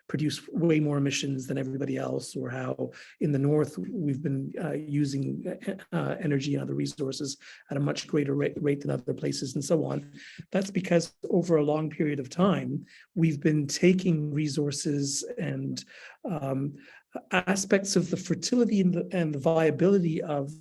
produce way more emissions than everybody else, or how in the north we've been using energy and other resources at a much greater rate than other places, and so on. That's because over a long period of time we've been taking resources and aspects of the fertility and the viability of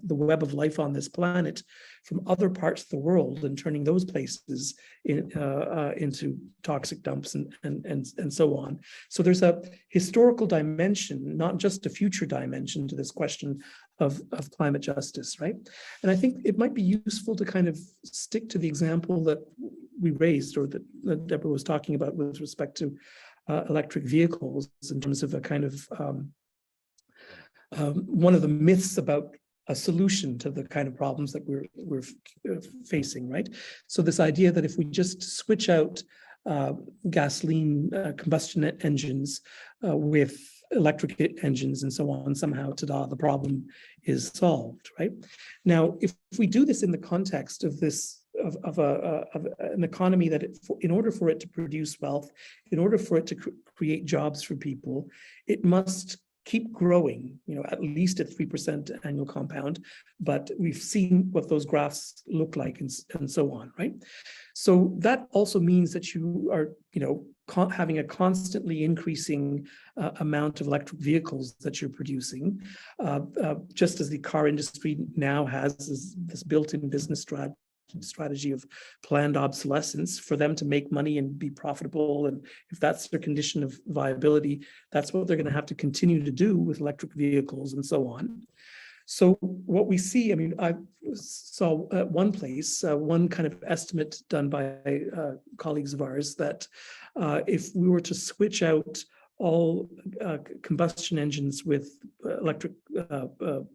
the web of life on this planet from other parts of the world, and turning those places into toxic dumps and so on. So there's a historical dimension, not just a future dimension, to this question of climate justice, right? And I think it might be useful to kind of stick to the example that we raised, or that Debra was talking about, with respect to electric vehicles, in terms of a kind of one of the myths about a solution to the kind of problems that we're facing, right? So this idea that if we just switch out gasoline combustion engines with electric engines and so on, somehow, ta-da, the problem is solved, right? Now, if we do this in the context of this of an economy that, in order for it to produce wealth, in order for it to create jobs for people, it must keep growing, at least at 3% annual compound. But we've seen what those graphs look like, and so on, right? So that also means that you are, having a constantly increasing amount of electric vehicles that you're producing, just as the car industry now has this built-in business strategy of planned obsolescence for them to make money and be profitable. And if that's their condition of viability, that's what they're going to have to continue to do with electric vehicles and so on. So what we see, I mean, I saw at one place, one kind of estimate done by colleagues of ours, that if we were to switch out all combustion engines with electric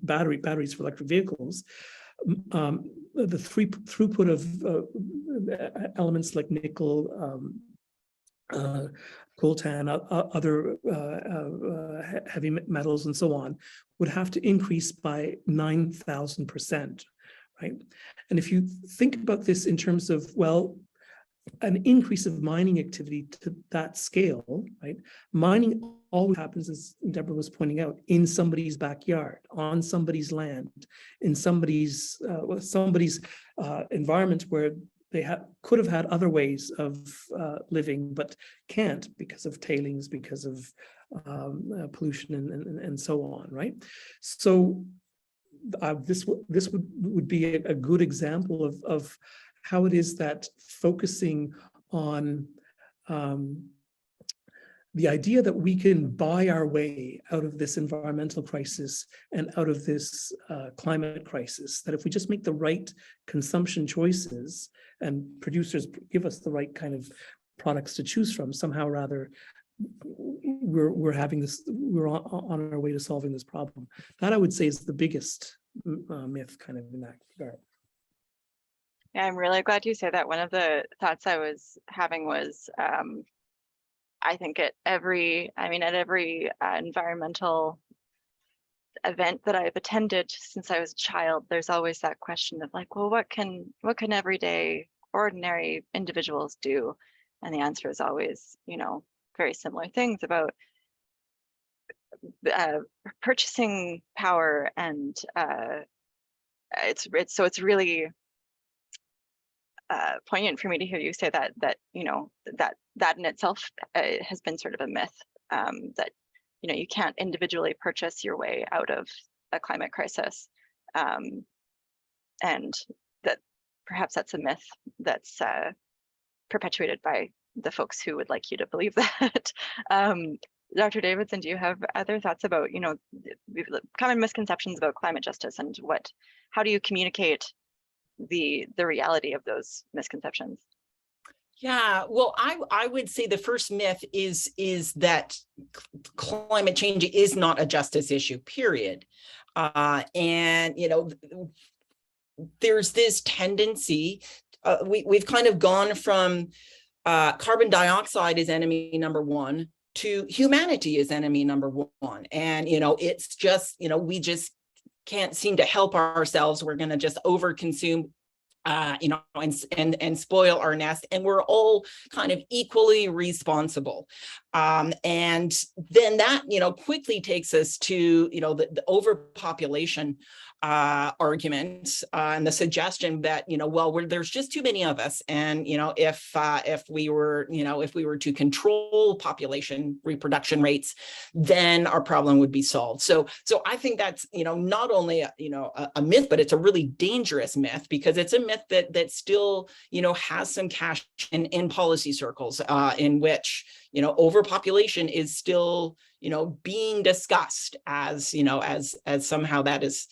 batteries for electric vehicles, the throughput of elements like nickel, coltan, other heavy metals, and so on, would have to increase by 9,000%, right? And if you think about this in terms of, well, an increase of mining activity to that scale, right? Mining always happens, as Debra was pointing out, in somebody's backyard, on somebody's land, in somebody's environment where they could have had other ways of living, but can't because of tailings, because of pollution, and so on, right? So this would be a good example of how it is that focusing on the idea that we can buy our way out of this environmental crisis and out of this climate crisis, that if we just make the right consumption choices and producers give us the right kind of products to choose from, somehow or other, we're on our way to solving this problem. That, I would say, is the biggest myth kind of in that regard. Yeah, I'm really glad you say that. One of the thoughts I was having was, I think at every environmental event that I've attended since I was a child, there's always that question of like, well, what can everyday, ordinary individuals do? And the answer is always, very similar things about purchasing power, and it's really poignant for me to hear you say that that in itself has been sort of a myth, that you can't individually purchase your way out of a climate crisis, and that perhaps that's a myth that's perpetuated by the folks who would like you to believe that. Dr. Davidson, do you have other thoughts about common misconceptions about climate justice, and how do you communicate the reality of those misconceptions? Yeah, well, I would say the first myth is that climate change is not a justice issue, period. And there's this tendency, we've kind of gone from carbon dioxide is enemy number one to humanity is enemy number one. And, it's just, we just can't seem to help ourselves. We're going to just overconsume, and spoil our nest, and we're all kind of equally responsible. And then that, quickly takes us to, the overpopulation argument, and the suggestion that, there's just too many of us. And, if we were to control population reproduction rates, then our problem would be solved. So I think that's, not only a myth, but it's a really dangerous myth, because it's a myth that still, has some cash in policy circles, in which, overpopulation is still, being discussed as, as somehow that is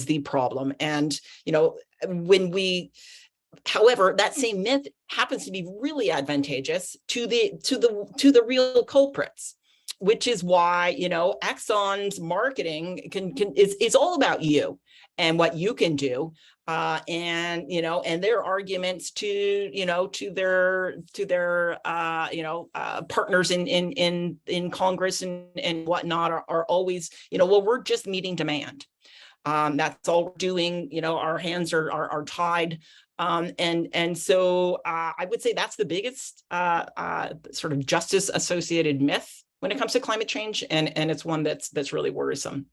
the problem. And, however, that same myth happens to be really advantageous to the real culprits, which is why, Exxon's marketing is all about you and what you can do. And their arguments to their partners in Congress and whatnot are always, we're just meeting demand. That's all we're doing. Our hands are tied. And so I would say that's the biggest sort of justice associated myth when it comes to climate change. And it's one that's really worrisome.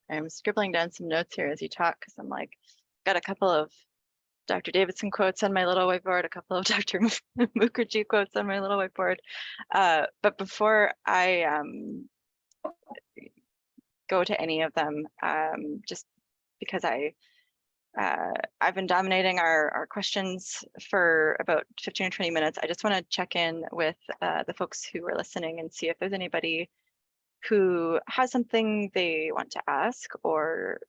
I'm scribbling down some notes here as you talk, because I'm got a couple of Dr. Davidson quotes on my little whiteboard, a couple of Dr. Mookerjea quotes on my little whiteboard. But before I go to any of them, just because I've been dominating our questions for about 15 or 20 minutes, I just want to check in with the folks who are listening and see if there's anybody who has something they want to ask, or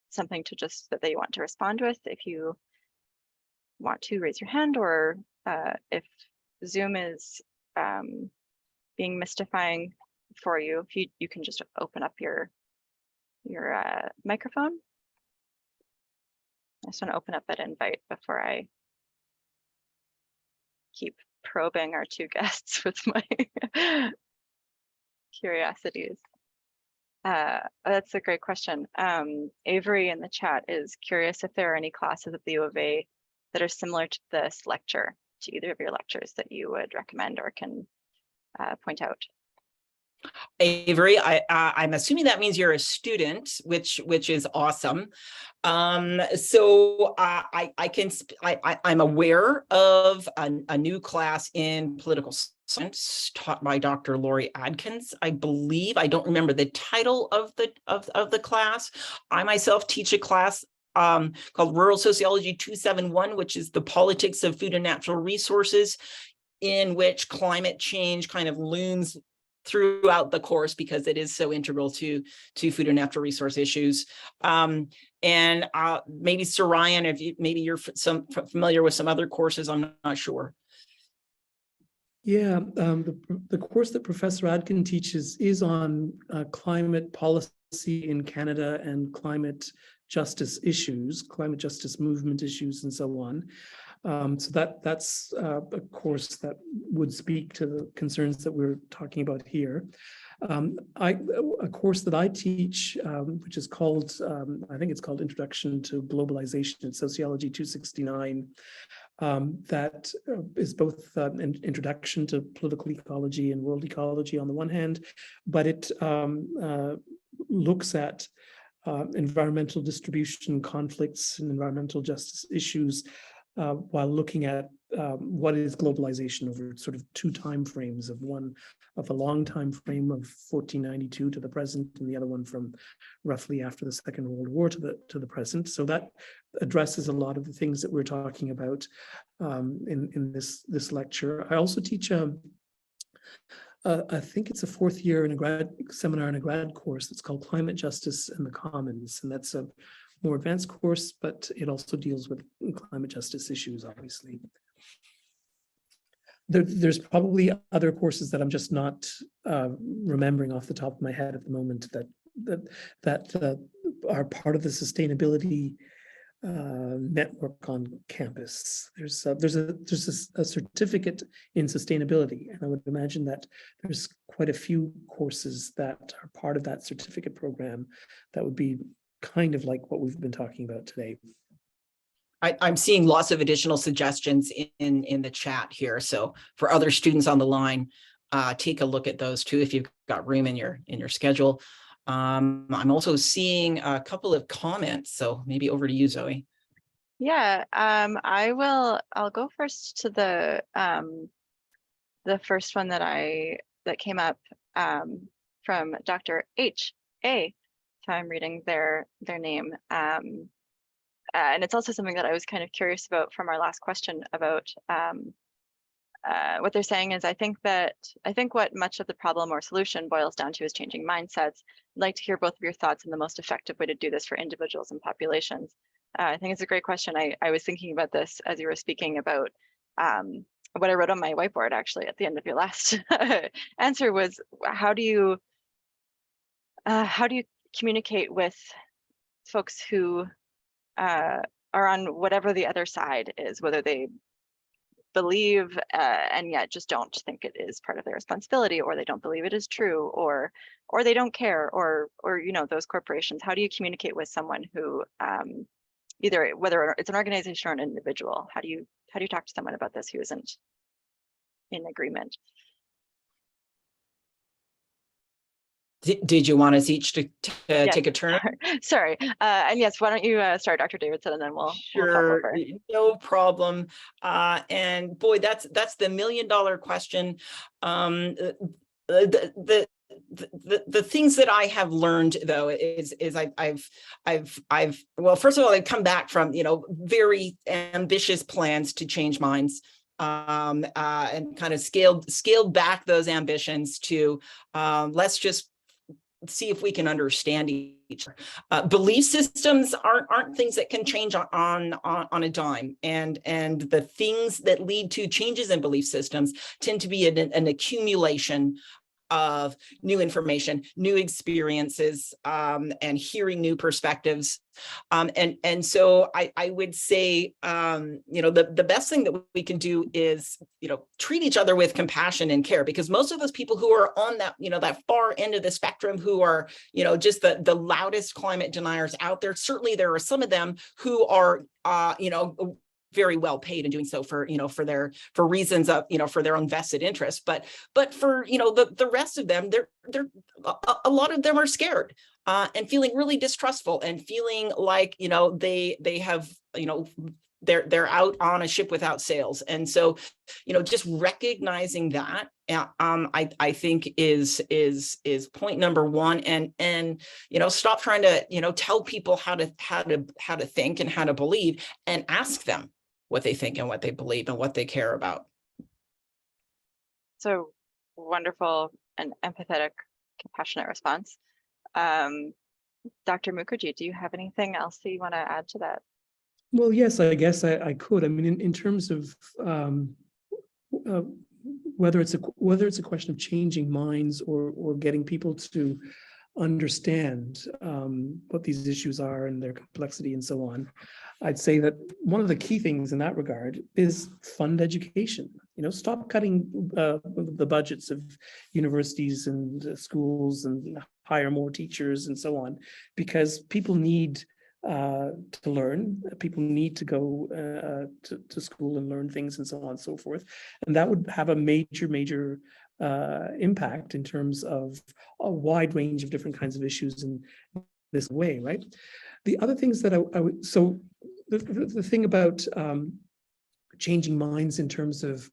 something that they want to respond with. If you want to raise your hand, or if Zoom is being mystifying for you, if you can just open up your microphone. I just want to open up that invite before I keep probing our two guests with my curiosities. That's a great question. Avery in the chat is curious if there are any classes at the U of A that are similar to this lecture, to either of your lectures, that you would recommend or can point out. Avery, I'm assuming that means you're a student, which is awesome. So I'm aware of a new class in political science taught by Dr. Laurie Adkins, I believe. I don't remember the title of the class. I myself teach a class called Rural Sociology 271, which is the politics of food and natural resources, in which climate change kind of looms throughout the course because it is so integral to food and natural resource issues. And maybe Sourayan, maybe you're familiar with some other courses, I'm not sure. Yeah, the course that Professor Adkin teaches is on climate policy in Canada and climate justice issues, climate justice movement issues, and so on. So that's a course that would speak to the concerns that we're talking about here. A course that I teach, which is called, I think it's called Introduction to Globalization in Sociology 269, that is both an introduction to political ecology and world ecology on the one hand, but it looks at environmental distribution conflicts and environmental justice issues while looking at what is globalization over sort of two time frames, of a long time frame of 1492 to the present, and the other one from roughly after the Second World War to the present. So that addresses a lot of the things that we're talking about in this lecture. I also teach I think it's a fourth year in a grad seminar in a grad course that's called Climate Justice and the Commons, and that's a more advanced course, but it also deals with climate justice issues, obviously. There's probably other courses that I'm just not remembering off the top of my head at the moment that are part of the sustainability network on campus. There's a certificate in sustainability, and I would imagine that there's quite a few courses that are part of that certificate program that would be kind of like what we've been talking about today. I'm seeing lots of additional suggestions in the chat here. So for other students on the line, take a look at those too if you've got room in your schedule. I'm also seeing a couple of comments, so maybe over to you, Zoe. Yeah, I'll go first to the first one that came up from Dr. H.A. So I'm reading their name. And it's also something that I was kind of curious about from our last question about what they're saying is, I think what much of the problem or solution boils down to is changing mindsets. I'd like to hear both of your thoughts on the most effective way to do this for individuals and populations. I think it's a great question. I was thinking about this as you were speaking about what I wrote on my whiteboard actually at the end of your last answer was, how do you communicate with folks who are on whatever the other side is, whether they believe and yet just don't think it is part of their responsibility, or they don't believe it is true, or they don't care, or those corporations. How do you communicate with someone who either whether it's an organization or an individual? How do you talk to someone about this who isn't in agreement? Did you want us each to take a turn? Sorry. And yes, why don't you start, Dr. Davidson, and then we'll Sure, hop over. no problem. And boy, that's the $1 million question. The things that I have learned though is well, first of all, I've come back from very ambitious plans to change minds. And kind of scaled back those ambitions to let's just see if we can understand each other. Belief systems aren't things that can change on a dime, and the things that lead to changes in belief systems tend to be an accumulation of new information, new experiences, and hearing new perspectives. And so I would say, the best thing that we can do is, treat each other with compassion and care, because most of those people who are on that, that far end of the spectrum, who are, just the loudest climate deniers out there, certainly there are some of them who are, very well paid in doing so for reasons of for their own vested interest, but for the rest of them, they're a lot of them are scared and feeling really distrustful and feeling like they have they're out on a ship without sails. And so just recognizing that I think is point number one, and stop trying to tell people how to think and how to believe, and ask them what they think and what they believe and what they care about. So wonderful and empathetic, compassionate response. Dr. Mookerjea, do you have anything else that you want to add to that? Well, yes, I guess I could. I mean, in terms of whether it's a question of changing minds or getting people to understand what these issues are and their complexity and so on, I'd say that one of the key things in that regard is fund education. Stop cutting the budgets of universities and schools and hire more teachers and so on, because people need to learn. People need to go to school and learn things and so on and so forth. And that would have a major impact in terms of a wide range of different kinds of issues in this way, right? The other things that I would, so the thing about changing minds in terms of,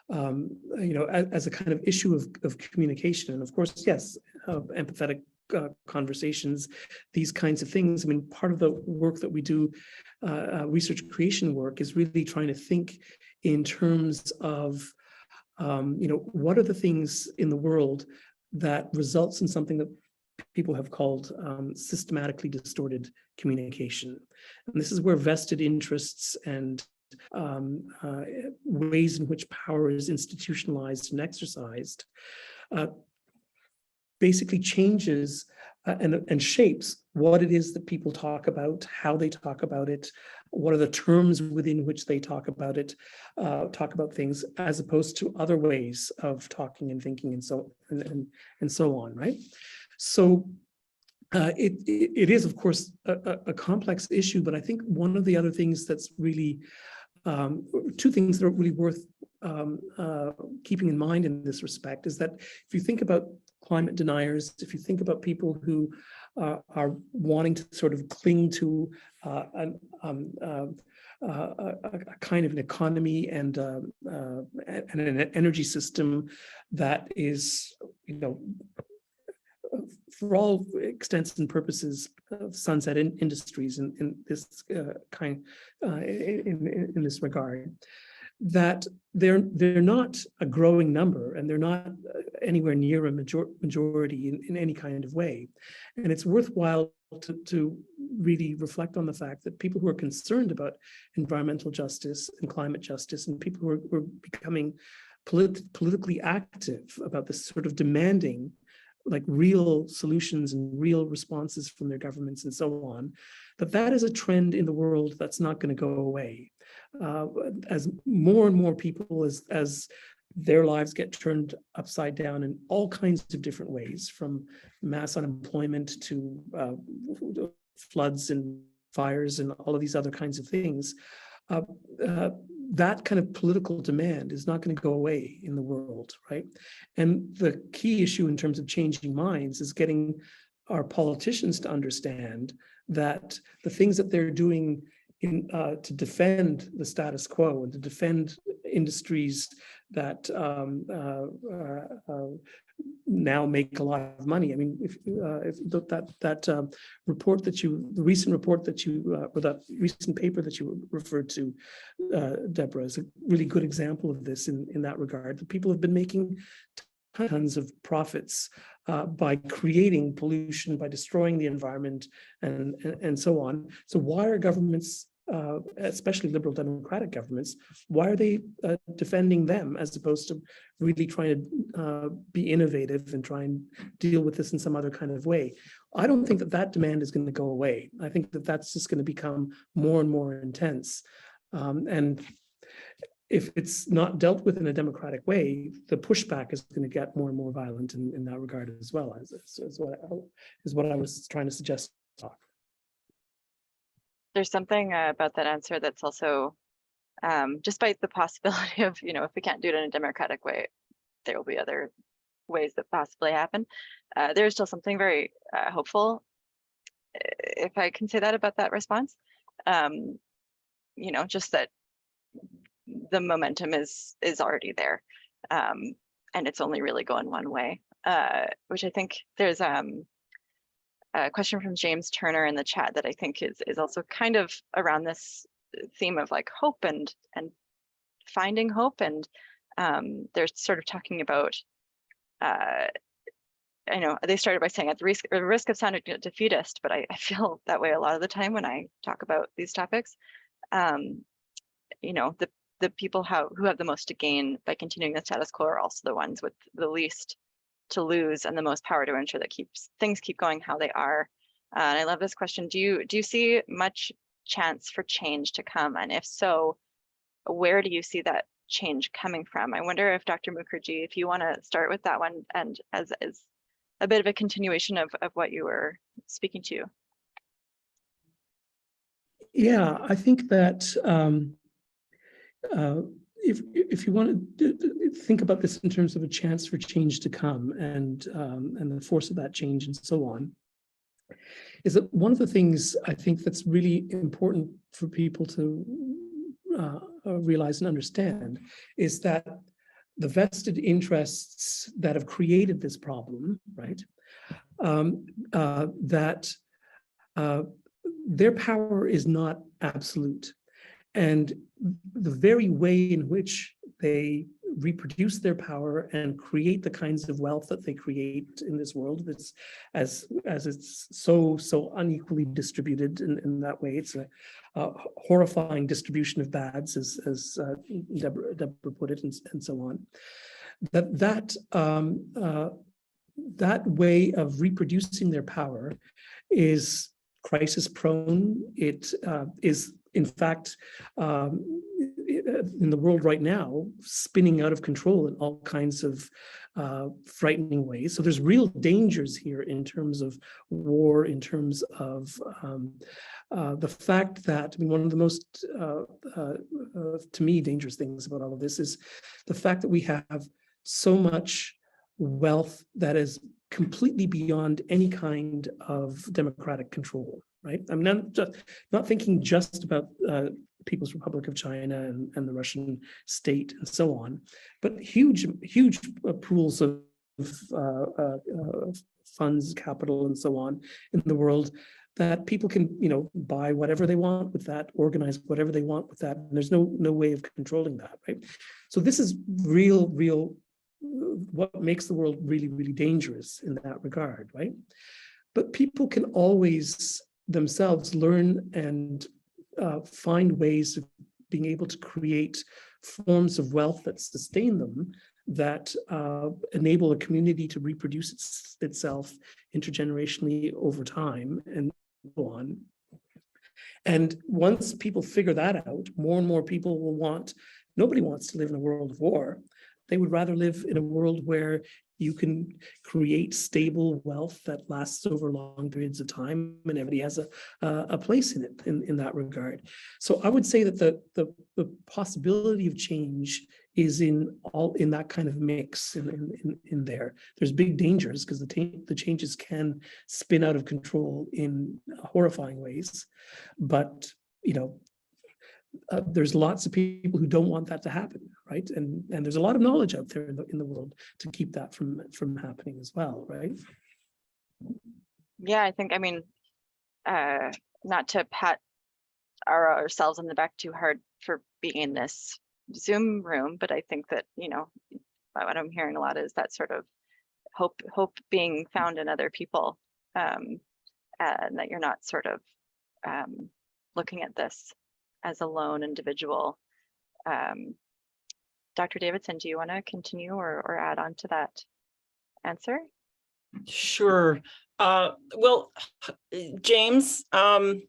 as a kind of issue of communication, and of course, yes, empathetic conversations, these kinds of things. I mean, part of the work that we do, research creation work, is really trying to think in terms of what are the things in the world that results in something that people have called systematically distorted communication. And this is where vested interests and ways in which power is institutionalized and exercised basically changes and shapes what it is that people talk about, how they talk about it, what are the terms within which they talk about it, talk about things, as opposed to other ways of talking and thinking and so on, right? So it is, of course, a complex issue, but I think one of the other things that's really, two things that are really worth keeping in mind in this respect is that if you think about climate deniers, if you think about people who are wanting to sort of cling to a kind of an economy and an energy system that is, for all extents and purposes of sunset industries in this in this regard, that they're not a growing number, and they're not anywhere near a majority in any kind of way. And it's worthwhile to really reflect on the fact that people who are concerned about environmental justice and climate justice, and people who are becoming politically active about this, sort of demanding like real solutions and real responses from their governments and so on, that is a trend in the world that's not going to go away. As more and more people, as their lives get turned upside down in all kinds of different ways, from mass unemployment to floods and fires and all of these other kinds of things, that kind of political demand is not going to go away in the world, right? And the key issue in terms of changing minds is getting our politicians to understand that the things that they're doing to defend the status quo and to defend industries that now make a lot of money. I mean, if that report that the recent report that you, or that recent paper that you referred to, Debra, is a really good example of this in that regard. The people have been making tons of profits by creating pollution, by destroying the environment, and so on. So why are governments, especially liberal democratic governments, why are they defending them as opposed to really trying to be innovative and try and deal with this in some other kind of way? I don't think that demand is going to go away. I think that that's just going to become more and more intense. And if it's not dealt with in a democratic way, the pushback is going to get more and more violent in that regard as well, as what I was trying to suggest. There's something about that answer that's also, despite the possibility of, if we can't do it in a democratic way, there will be other ways that possibly happen. There's still something very hopeful, if I can say that about that response. Just that the momentum is already there, and it's only really going one way, which I think there's a question from James Turner in the chat that I think is also kind of around this theme of like hope and finding hope, and they're sort of talking about, I know they started by saying at the risk of sounding defeatist, but I feel that way a lot of the time when I talk about these topics. The people who have the most to gain by continuing the status quo are also the ones with the least to lose and the most power to ensure that things keep going how they are. And I love this question. Do you see much chance for change to come? And if so, where do you see that change coming from? I wonder if Dr. Mookerjea, if you want to start with that one, and as a bit of a continuation of what you were speaking to. Yeah, I think that if you want to think about this in terms of a chance for change to come and the force of that change and so on, is that one of the things I think that's really important for people to realize and understand is that the vested interests that have created this problem, right, that their power is not absolute. And the very way in which they reproduce their power and create the kinds of wealth that they create in this world, that's as it's so unequally distributed in that way. It's a horrifying distribution of bads, as Debra put it, and so on. That way of reproducing their power is crisis prone. It is, in fact, in the world right now, spinning out of control in all kinds of frightening ways. So there's real dangers here in terms of war, in terms of the fact that, I mean, one of the most, to me, dangerous things about all of this is the fact that we have so much wealth that is completely beyond any kind of democratic control, right? I'm not thinking just about People's Republic of China and the Russian state and so on, but huge pools of funds, capital, and so on in the world that people can, buy whatever they want with that, organize whatever they want with that. And there's no way of controlling that, right? So this is real what makes the world really, really dangerous in that regard, right? But people can always themselves learn and find ways of being able to create forms of wealth that sustain them, that enable a community to reproduce itself intergenerationally over time and so on. And once people figure that out, more and more people will nobody wants to live in a world of war. They would rather live in a world where you can create stable wealth that lasts over long periods of time, and everybody has a place in it in that regard. So I would say that the possibility of change is in that kind of mix in there. There's big dangers because the changes can spin out of control in horrifying ways, but there's lots of people who don't want that to happen, right? And there's a lot of knowledge out there in the world to keep that from happening as well, right? Yeah, I think, not to pat ourselves on the back too hard for being in this Zoom room, but I think that, what I'm hearing a lot is that sort of hope being found in other people, and that you're not sort of looking at this as a lone individual. Dr. Davidson, do you want to continue or add on to that answer? Sure. Well, James, I'm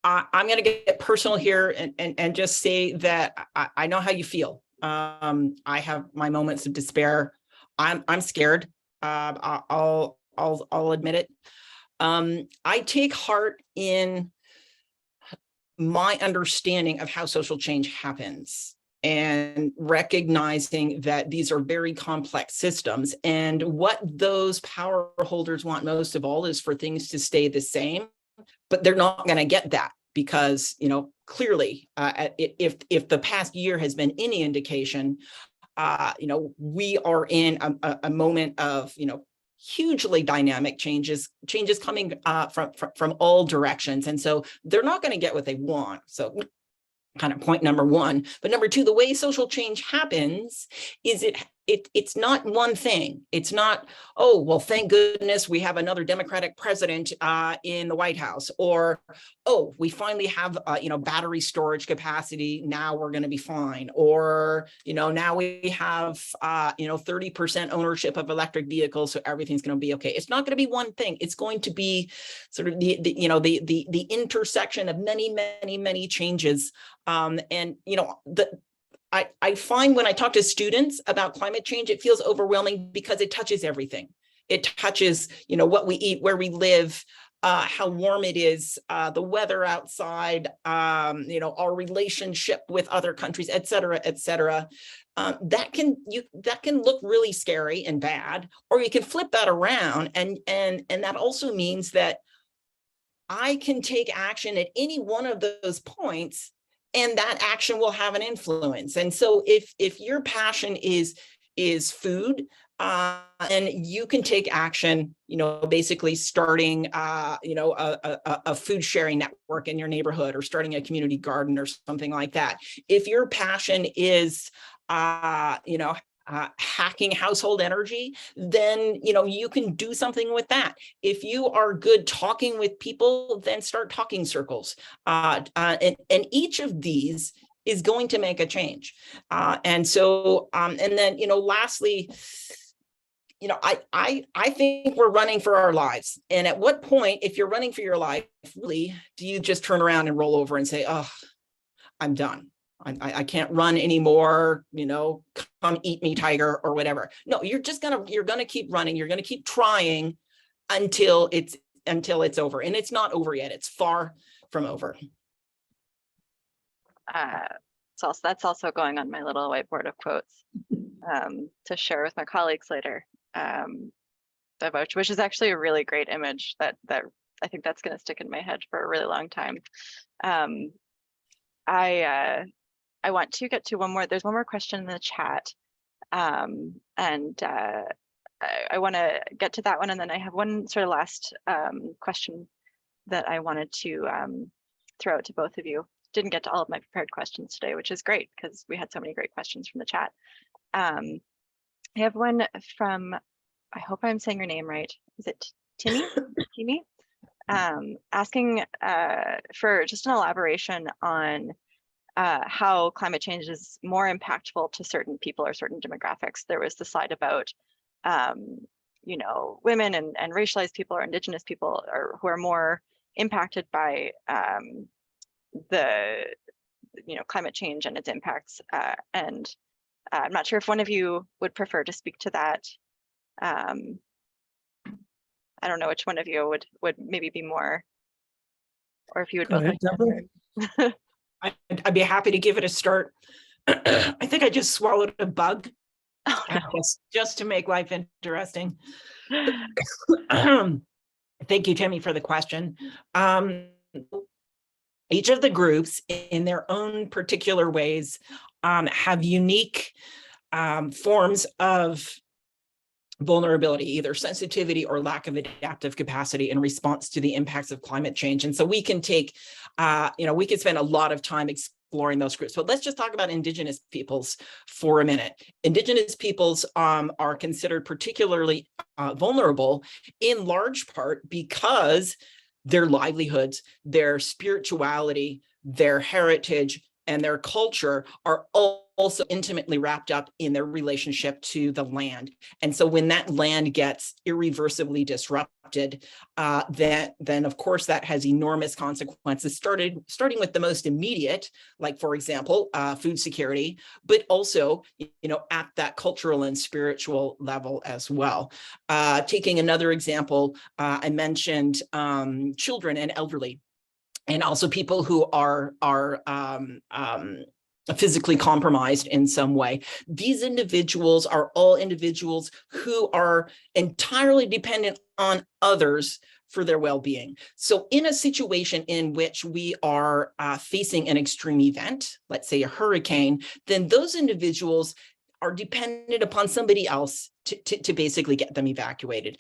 going to get personal here and just say that I know how you feel. I have my moments of despair. I'm scared. I'll admit it. I take heart in my understanding of how social change happens and recognizing that these are very complex systems. And what those power holders want most of all is for things to stay the same, but they're not going to get that because, clearly, if the past year has been any indication, we are in a moment of, hugely dynamic changes coming from all directions. And so they're not going to get what they want. So kind of point number one. But number two, the way social change happens is it's not one thing. It's not, oh, well, thank goodness we have another Democratic president in the White House, or, oh, we finally have, battery storage capacity. Now we're going to be fine. Or, now we have, 30% ownership of electric vehicles. So everything's going to be okay. It's not going to be one thing. It's going to be sort of the intersection of many, many, many changes. I find when I talk to students about climate change, it feels overwhelming because it touches everything. It touches, what we eat, where we live, how warm it is, the weather outside, our relationship with other countries, et cetera, et cetera. That can look really scary and bad, or you can flip that around, and that also means that I can take action at any one of those points, and that action will have an influence. And so if your passion is food, and you can take action, basically starting, a food sharing network in your neighborhood, or starting a community garden or something like that. If your passion is, hacking household energy, then you can do something with that. If you are good talking with people, then start talking circles. And each of these is going to make a change. And then lastly, I think we're running for our lives. And at what point, if you're running for your life, really, do you just turn around and roll over and say, oh, I'm done. I can't run anymore, come eat me, tiger, or whatever. No, you're gonna keep running. You're gonna keep trying until it's over. And it's not over yet. It's far from over. That's also going on my little whiteboard of quotes to share with my colleagues later. Which is actually a really great image that I think that's going to stick in my head for a really long time. I want to get to one more. There's one more question in the chat, and I want to get to that one, and then I have one sort of last question that I wanted to throw out to both of you. Didn't get to all of my prepared questions today, which is great because we had so many great questions from the chat. I have one from, I hope I'm saying your name right. Is it Timmy? Timmy? Asking for just an elaboration on how climate change is more impactful to certain people or certain demographics. There was the slide about, women and racialized people or Indigenous people who are more impacted by the climate change and its impacts. And I'm not sure if one of you would prefer to speak to that. I don't know which one of you would maybe be more, or if you would both like to. I'd be happy to give it a start. I think I just swallowed a bug. Oh, no. just to make life interesting. Thank you, Timmy, for the question. Each of the groups in their own particular ways have unique forms of vulnerability, either sensitivity or lack of adaptive capacity in response to the impacts of climate change. And so we can take, we could spend a lot of time exploring those groups, but let's just talk about Indigenous peoples for a minute. Indigenous peoples are considered particularly vulnerable in large part because their livelihoods, their spirituality, their heritage, and their culture are also intimately wrapped up in their relationship to the land. And so when that land gets irreversibly disrupted, then of course that has enormous consequences, starting with the most immediate, like for example, food security, but also, at that cultural and spiritual level as well. Taking another example, I mentioned children and elderly, and also people who are physically compromised in some way. These individuals are all individuals who are entirely dependent on others for their well-being. So in a situation in which we are facing an extreme event, let's say a hurricane, then those individuals are dependent upon somebody else to basically get them evacuated,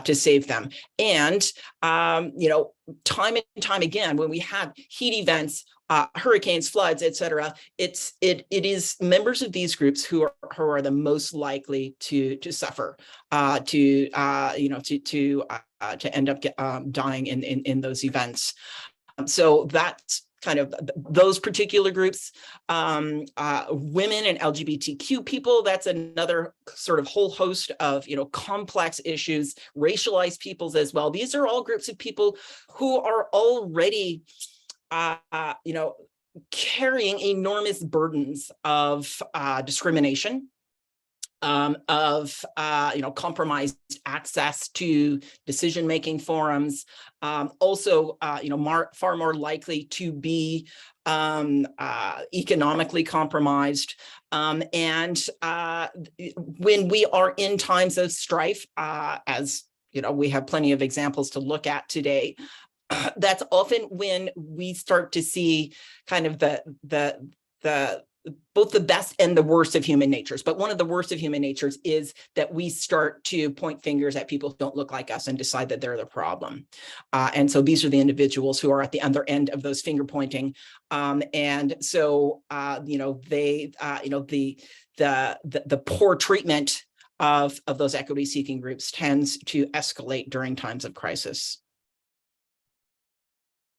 to save them. And, time and time again, when we have heat events, hurricanes, floods, etc., it is members of these groups who are the most likely to suffer, to end up dying in those events. So that's kind of those particular groups. Women and LGBTQ people, that's another sort of whole host of, complex issues, racialized peoples as well. These are all groups of people who are already, carrying enormous burdens of discrimination, of compromised access to decision-making forums, also far more likely to be economically compromised, and when we are in times of strife, as we have plenty of examples to look at today. That's often when we start to see kind of both the best and the worst of human natures. But one of the worst of human natures is that we start to point fingers at people who don't look like us and decide that they're the problem. And so these are the individuals who are at the other end of those finger pointing. And so, the poor treatment of those equity seeking groups tends to escalate during times of crisis.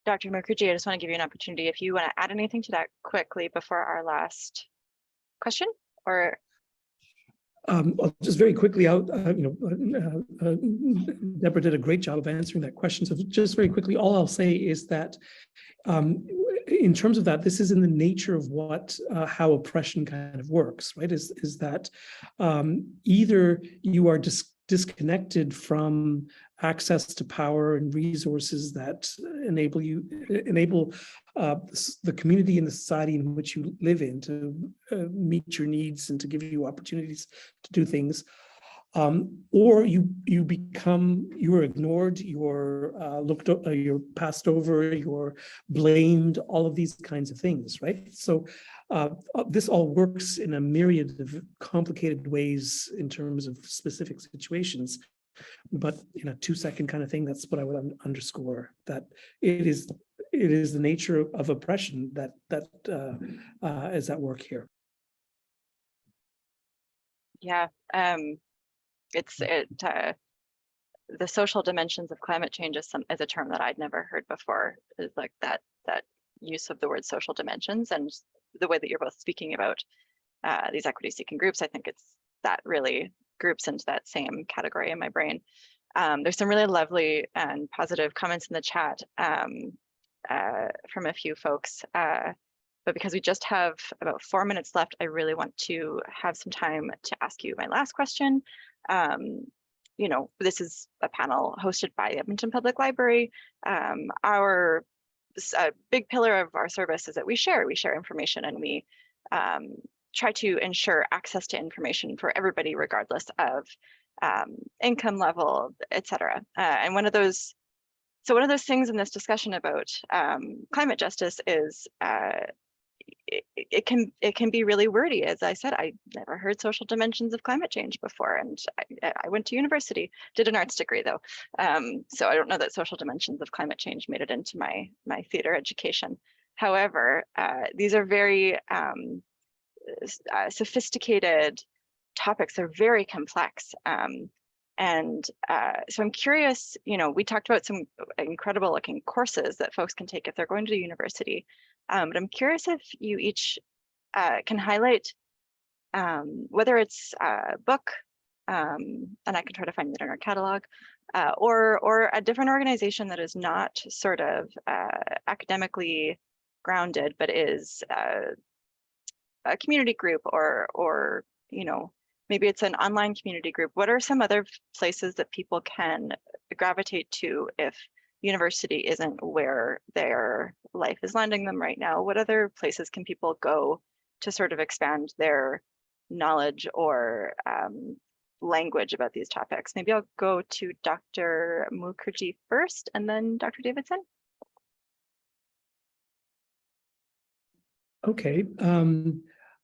Dr. Mookerjea, I just want to give you an opportunity if you want to add anything to that quickly before our last question, or just very quickly out, Debra did a great job of answering that question. So just very quickly, all I'll say is that in terms of that, this is in the nature of how oppression kind of works, right? Is that either you are disconnected from access to power and resources that enable the community and the society in which you live in to meet your needs and to give you opportunities to do things, or you're ignored, you're passed over, you're blamed, all of these kinds of things, right? So this all works in a myriad of complicated ways in terms of specific situations. But in a 2-second kind of thing, that's what I would underscore, that it is the nature of oppression that is at work here. Yeah, the social dimensions of climate change is a term that I'd never heard before. Is like that use of the word social dimensions, and the way that you're both speaking about these equity-seeking groups, I think that really groups into that same category in my brain. There's some really lovely and positive comments in the chat from a few folks, but because we just have about 4 minutes left, I really want to have some time to ask you my last question. This is a panel hosted by the Edmonton Public Library. Our big pillar of our service is that we share information, and we try to ensure access to information for everybody, regardless of income level, etc. And one of those things in this discussion about climate justice is it can be really wordy. As I said, I never heard social dimensions of climate change before, and I went to university, did an arts degree though, so I don't know that social dimensions of climate change made it into my theater education. However, these are very sophisticated topics. They're very complex, and so I'm curious. We talked about some incredible looking courses that folks can take if they're going to the university, but I'm curious if you each can highlight whether it's a book, and I can try to find it in our catalog, or a different organization that is not sort of academically grounded, but is a community group, or maybe it's an online community group. What are some other places that people can gravitate to if university isn't where their life is landing them right now? What other places can people go to sort of expand their knowledge or language about these topics? Maybe I'll go to Dr. Mookerjea first, and then Dr. Davidson. Okay.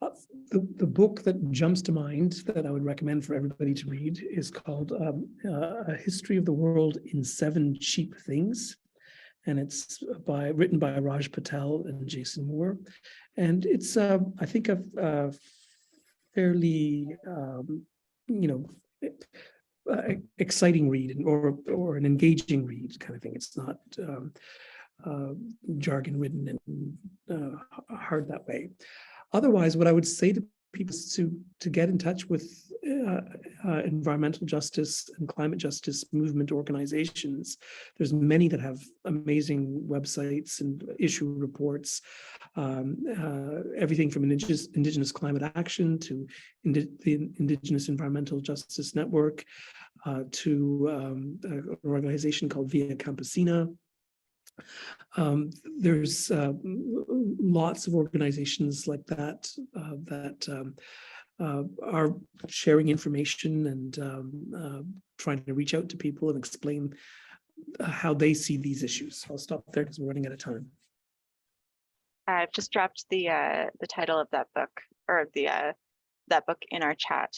The book that jumps to mind that I would recommend for everybody to read is called A History of the World in 7 Cheap Things. And it's written by Raj Patel and Jason Moore. And it's, I think, a fairly, exciting read or an engaging read kind of thing. It's not jargon ridden and hard that way. Otherwise, what I would say to people is to get in touch with environmental justice and climate justice movement organizations. There's many that have amazing websites and issue reports, everything from Indigenous Climate Action to the Indigenous Environmental Justice Network to an organization called Via Campesina. There's lots of organizations like that that are sharing information and trying to reach out to people and explain how they see these issues. I'll stop there because we're running out of time. I've just dropped the title of that book, or that book in our chat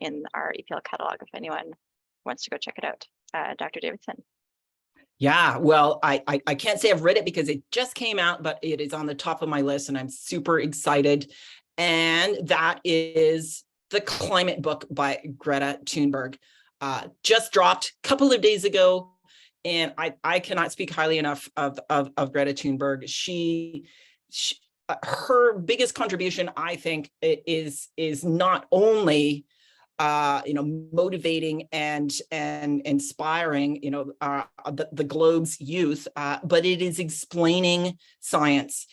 in our EPL catalog if anyone wants to go check it out. Dr. Davidson. Yeah, well, I can't say I've read it because it just came out, but it is on the top of my list and I'm super excited. And that is The Climate Book by Greta Thunberg. Just dropped a couple of days ago. And I cannot speak highly enough of Greta Thunberg. Her biggest contribution, I think, is not only motivating and inspiring, the globe's youth, but it is explaining science,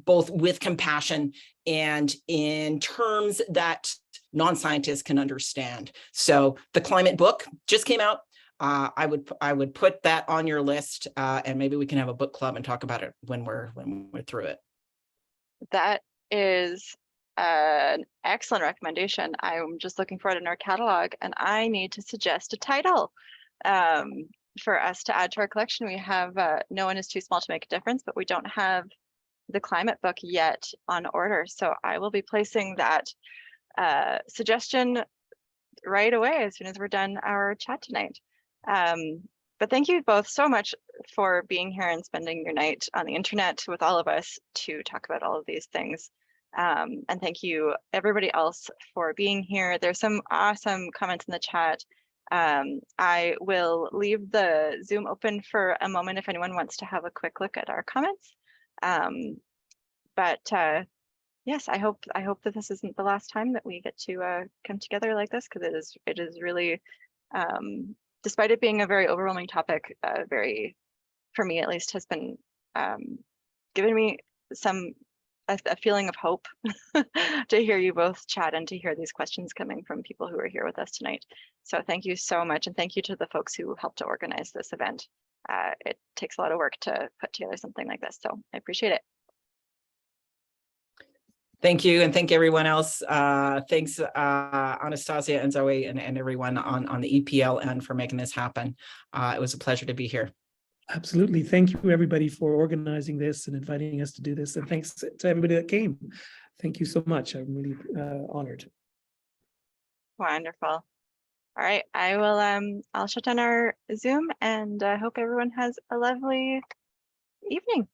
both with compassion and in terms that non-scientists can understand. So The Climate Book just came out. I would put that on your list, and maybe we can have a book club and talk about it when we're through it. That is an excellent recommendation. I'm just looking for it in our catalog, and I need to suggest a title for us to add to our collection. We have No One Is Too Small to Make a Difference, but we don't have the climate book yet on order. So I will be placing that suggestion right away as soon as we're done our chat tonight. But thank you both so much for being here and spending your night on the internet with all of us to talk about all of these things. And thank you everybody else for being here. There's some awesome comments in the chat. I will leave the Zoom open for a moment if anyone wants to have a quick look at our comments. Yes, I hope that this isn't the last time that we get to come together like this, because it is really, despite it being a very overwhelming topic, for me at least, has been giving me a feeling of hope to hear you both chat and to hear these questions coming from people who are here with us tonight. So thank you so much, and thank you to the folks who helped to organize this event. It takes a lot of work to put together something like this, so I appreciate it. Thank you, and thank everyone else. Thanks, Anastasia and Zoe and everyone on the EPL end for making this happen. It was a pleasure to be here. Absolutely. Thank you, everybody, for organizing this and inviting us to do this. And thanks to everybody that came. Thank you so much. I'm really honored. Wonderful. All right, I will I'll shut down our Zoom, and I hope everyone has a lovely evening.